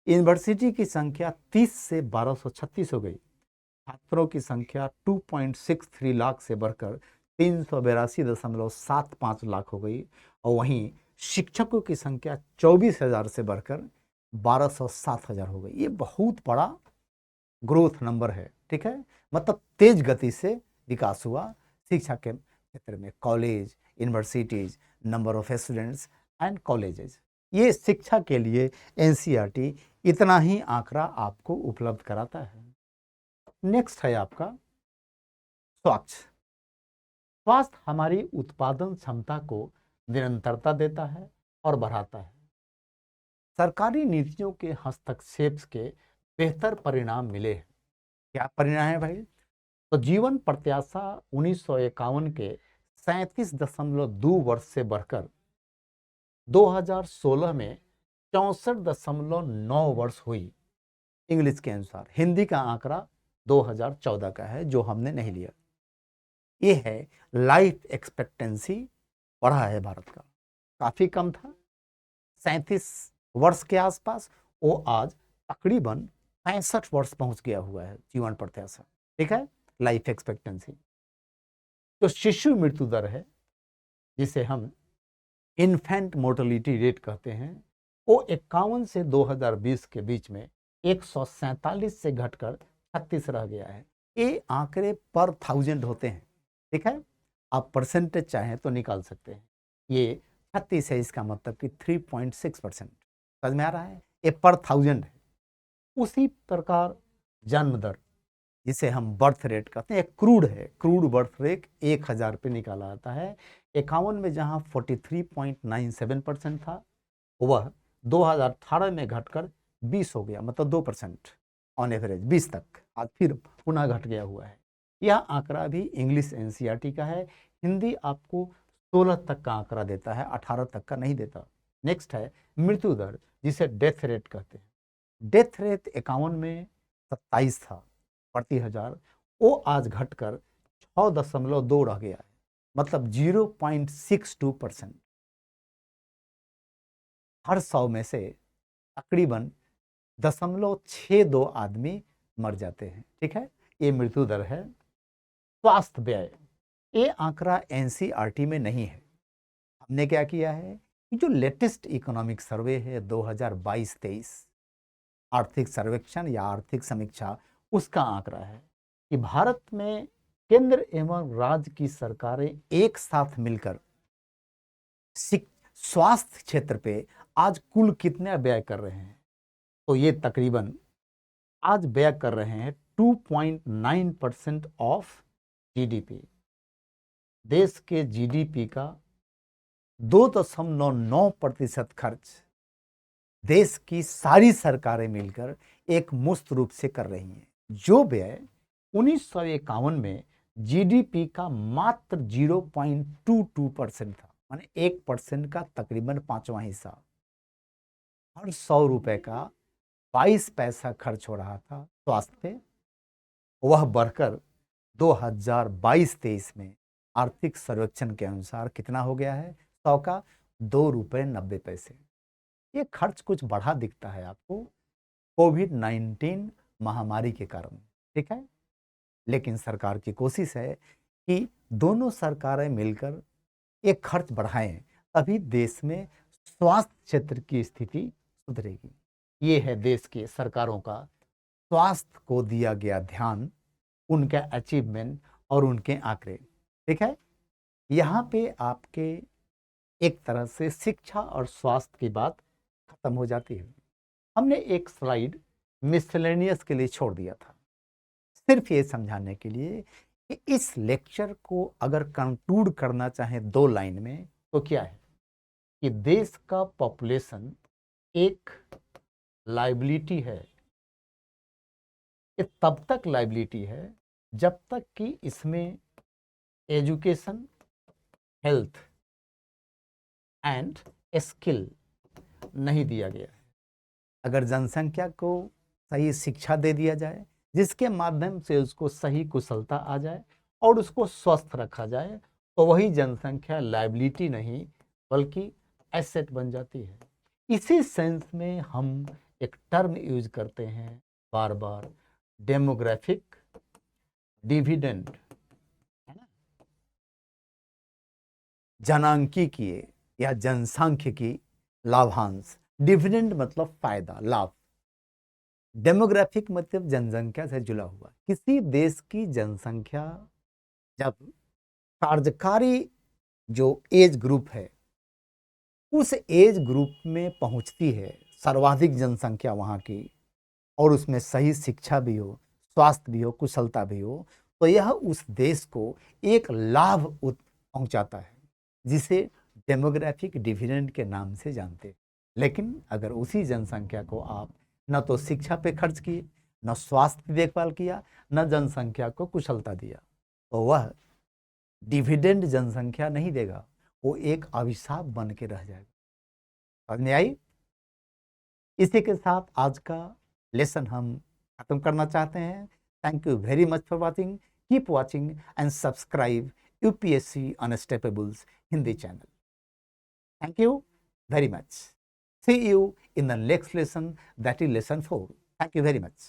यूनिवर्सिटी की संख्या 30 से 1236 हो गई, छात्रों की संख्या 2.63 लाख से बढ़कर 382.75 लाख हो गई, और वहीं शिक्षकों की संख्या 24,000 से बढ़कर 1207,000 हो गई। ये बहुत बड़ा ग्रोथ नंबर है। ठीक है, मतलब तेज गति से विकास हुआ शिक्षा के क्षेत्र में, college, universities, number of students and colleges. ये शिक्षा के लिए एनसीईआरटी इतना ही आंकड़ा आपको उपलब्ध कराता है। नेक्स्ट है आपका स्वास्थ्य। स्वास्थ्य हमारी उत्पादन क्षमता को निरंतरता देता है और बढ़ाता है। सरकारी नीतियों के हस्तक्षेप के बेहतर परिणाम मिले हैं। क्या परिणाम है भाई? तो जीवन प्रत्याशा 1951 के 37.2 वर्ष से बढ़कर 2016 में 64.9 वर्ष हुई इंग्लिश के अनुसार। हिंदी का आंकड़ा 2014 का है जो हमने नहीं लिया। ये है लाइफ एक्सपेक्टेंसी बढ़ा है भारत का, काफी कम था 37 वर्ष के आसपास, वो आज तकरीबन 65 वर्ष पहुंच गया हुआ है जीवन प्रत्याशा। ठीक है, लाइफ एक्सपेक्टेंसी। तो शिशु मृत्यु दर है, जिसे हम इन्फेंट मोर्टेलिटी रेट कहते हैं, वो 51 से 2020 के बीच में 147 से घटकर 36 रह गया है। ये आंकड़े पर 1000 होते हैं। ठीक है, आप परसेंटेज चाहें तो निकाल सकते हैं। ये 36 है, इसका मतलब कि 3.6%। समझ में आ रहा है? ये पर 1000 है। उसी प्रकार जन्म दर, जिसे हम बर्थ रेट कहते हैं, क्रूड है, क्रूड बर्थ रेट 1000 पे निकाला जाता है। 51 में जहां 43.97% था, वह 2018 में घटकर 20 हो गया, मतलब 2% ऑन एवरेज 20 तक, आज फिर पुनः घट गया हुआ है। यह आंकड़ा भी इंग्लिश एनसीईआरटी का है। हिंदी आपको 16 तक का आंकड़ा देता है, 18 तक का नहीं देता। नेक्स्ट है मृत्यु दर, जिसे डेथ रेट कहते हैं। डेथ रेट 51 में 27 था प्रति हजार, वो आज घटकर 6.2 रह गया है, मतलब 0.62%। हर 100 में से तकरीबन 0.62 आदमी मर जाते हैं। ठीक है, ये मृत्यु दर है। स्वास्थ्य व्यय, ये आंकड़ा एनसीईआरटी में नहीं है। हमने क्या किया है कि जो लेटेस्ट इकोनॉमिक सर्वे है 2022-23 आर्थिक सर्वेक्षण या आर्थिक समीक्षा, उसका आंकड़ा है कि भारत में केंद्र एवं राज्य की सरकारें एक साथ मिलकर स्वास्थ्य क्षेत्र पे आज कुल कितना व्यय कर रहे हैं। तो ये तकरीबन आज व्यय कर रहे हैं 2.9% ऑफ जीडीपी। देश के जीडीपी का 2.9% खर्च देश की सारी सरकारें मिलकर एक मुश्त रूप से कर रही हैं। जो व्यय 1951 में जीडीपी का मात्र 0.22% था, माने 1% का तकरीबन 5वां हिस्सा। हर 100 रुपए का 22 पैसा खर्च हो रहा था स्वास्थ्य पे। वह बढ़कर 2022-23 में आर्थिक सर्वेक्षण के अनुसार कितना हो गया है? 100 का 2.90 रुपए। ये खर्च कुछ बढ़ा दिखता है आपको कोविड-19 महामारी के कारण। ठीक है, लेकिन सरकार की कोशिश है कि दोनों सरकारें मिलकर ये खर्च बढ़ाएं, तभी देश में स्वास्थ्य क्षेत्र की स्थिति सुधरेगी। ये है देश के सरकारों का स्वास्थ्य को दिया गया ध्यान, उनका अचीवमेंट और उनके आंकड़े। ठीक है, यहाँ पे आपके एक तरह से शिक्षा और स्वास्थ्य की बात खत्म हो जाती है। हमने एक स्लाइड मिसलेनियस के लिए छोड़ दिया था, सिर्फ ये समझाने के लिए कि इस लेक्चर को अगर कंक्लूड करना चाहे 2 लाइन में तो क्या है कि देश का पॉपुलेशन एक लायबिलिटी है। ये तब तक लायबिलिटी है जब तक कि इसमें एजुकेशन, हेल्थ एंड स्किल नहीं दिया गया है। अगर जनसंख्या को सही शिक्षा दे दिया जाए, जिसके माध्यम से उसको सही कुशलता आ जाए और उसको स्वस्थ रखा जाए, तो वही जनसंख्या लायबिलिटी नहीं बल्कि एसेट बन जाती है। इसी सेंस में हम एक टर्म यूज करते हैं बार बार, डेमोग्राफिक डिविडेंड, है ना, जनांकीय या जनसांख्यिकी लाभांश। डिविडेंड मतलब फायदा, लाभ। डेमोग्राफिक मतलब जनसंख्या से जुड़ा हुआ। किसी देश की जनसंख्या जब कार्यकारी जो एज ग्रुप है उस एज ग्रुप में पहुंचती है, सर्वाधिक जनसंख्या वहां की, और उसमें सही शिक्षा भी हो, स्वास्थ्य भी हो, कुशलता भी हो, तो यह उस देश को एक लाभ पहुंचाता है, जिसे डेमोग्राफिक डिविडेंड के नाम से जानते हैं। लेकिन अगर उसी जनसंख्या को आप न तो शिक्षा पे खर्च किए, न स्वास्थ्य की देखभाल किया, न जनसंख्या को कुशलता दिया, तो वह डिविडेंड जनसंख्या नहीं देगा, वो एक अभिशाप बन के रह जाएगा। समझ में आई? इसी के साथ आज का लेसन हम खत्म करना चाहते हैं। Thank you very much for watching. Keep watching and subscribe UPSC unstoppables Hindi channel. Thank you very much. See you in the next lesson, that is lesson 4. Thank you very much.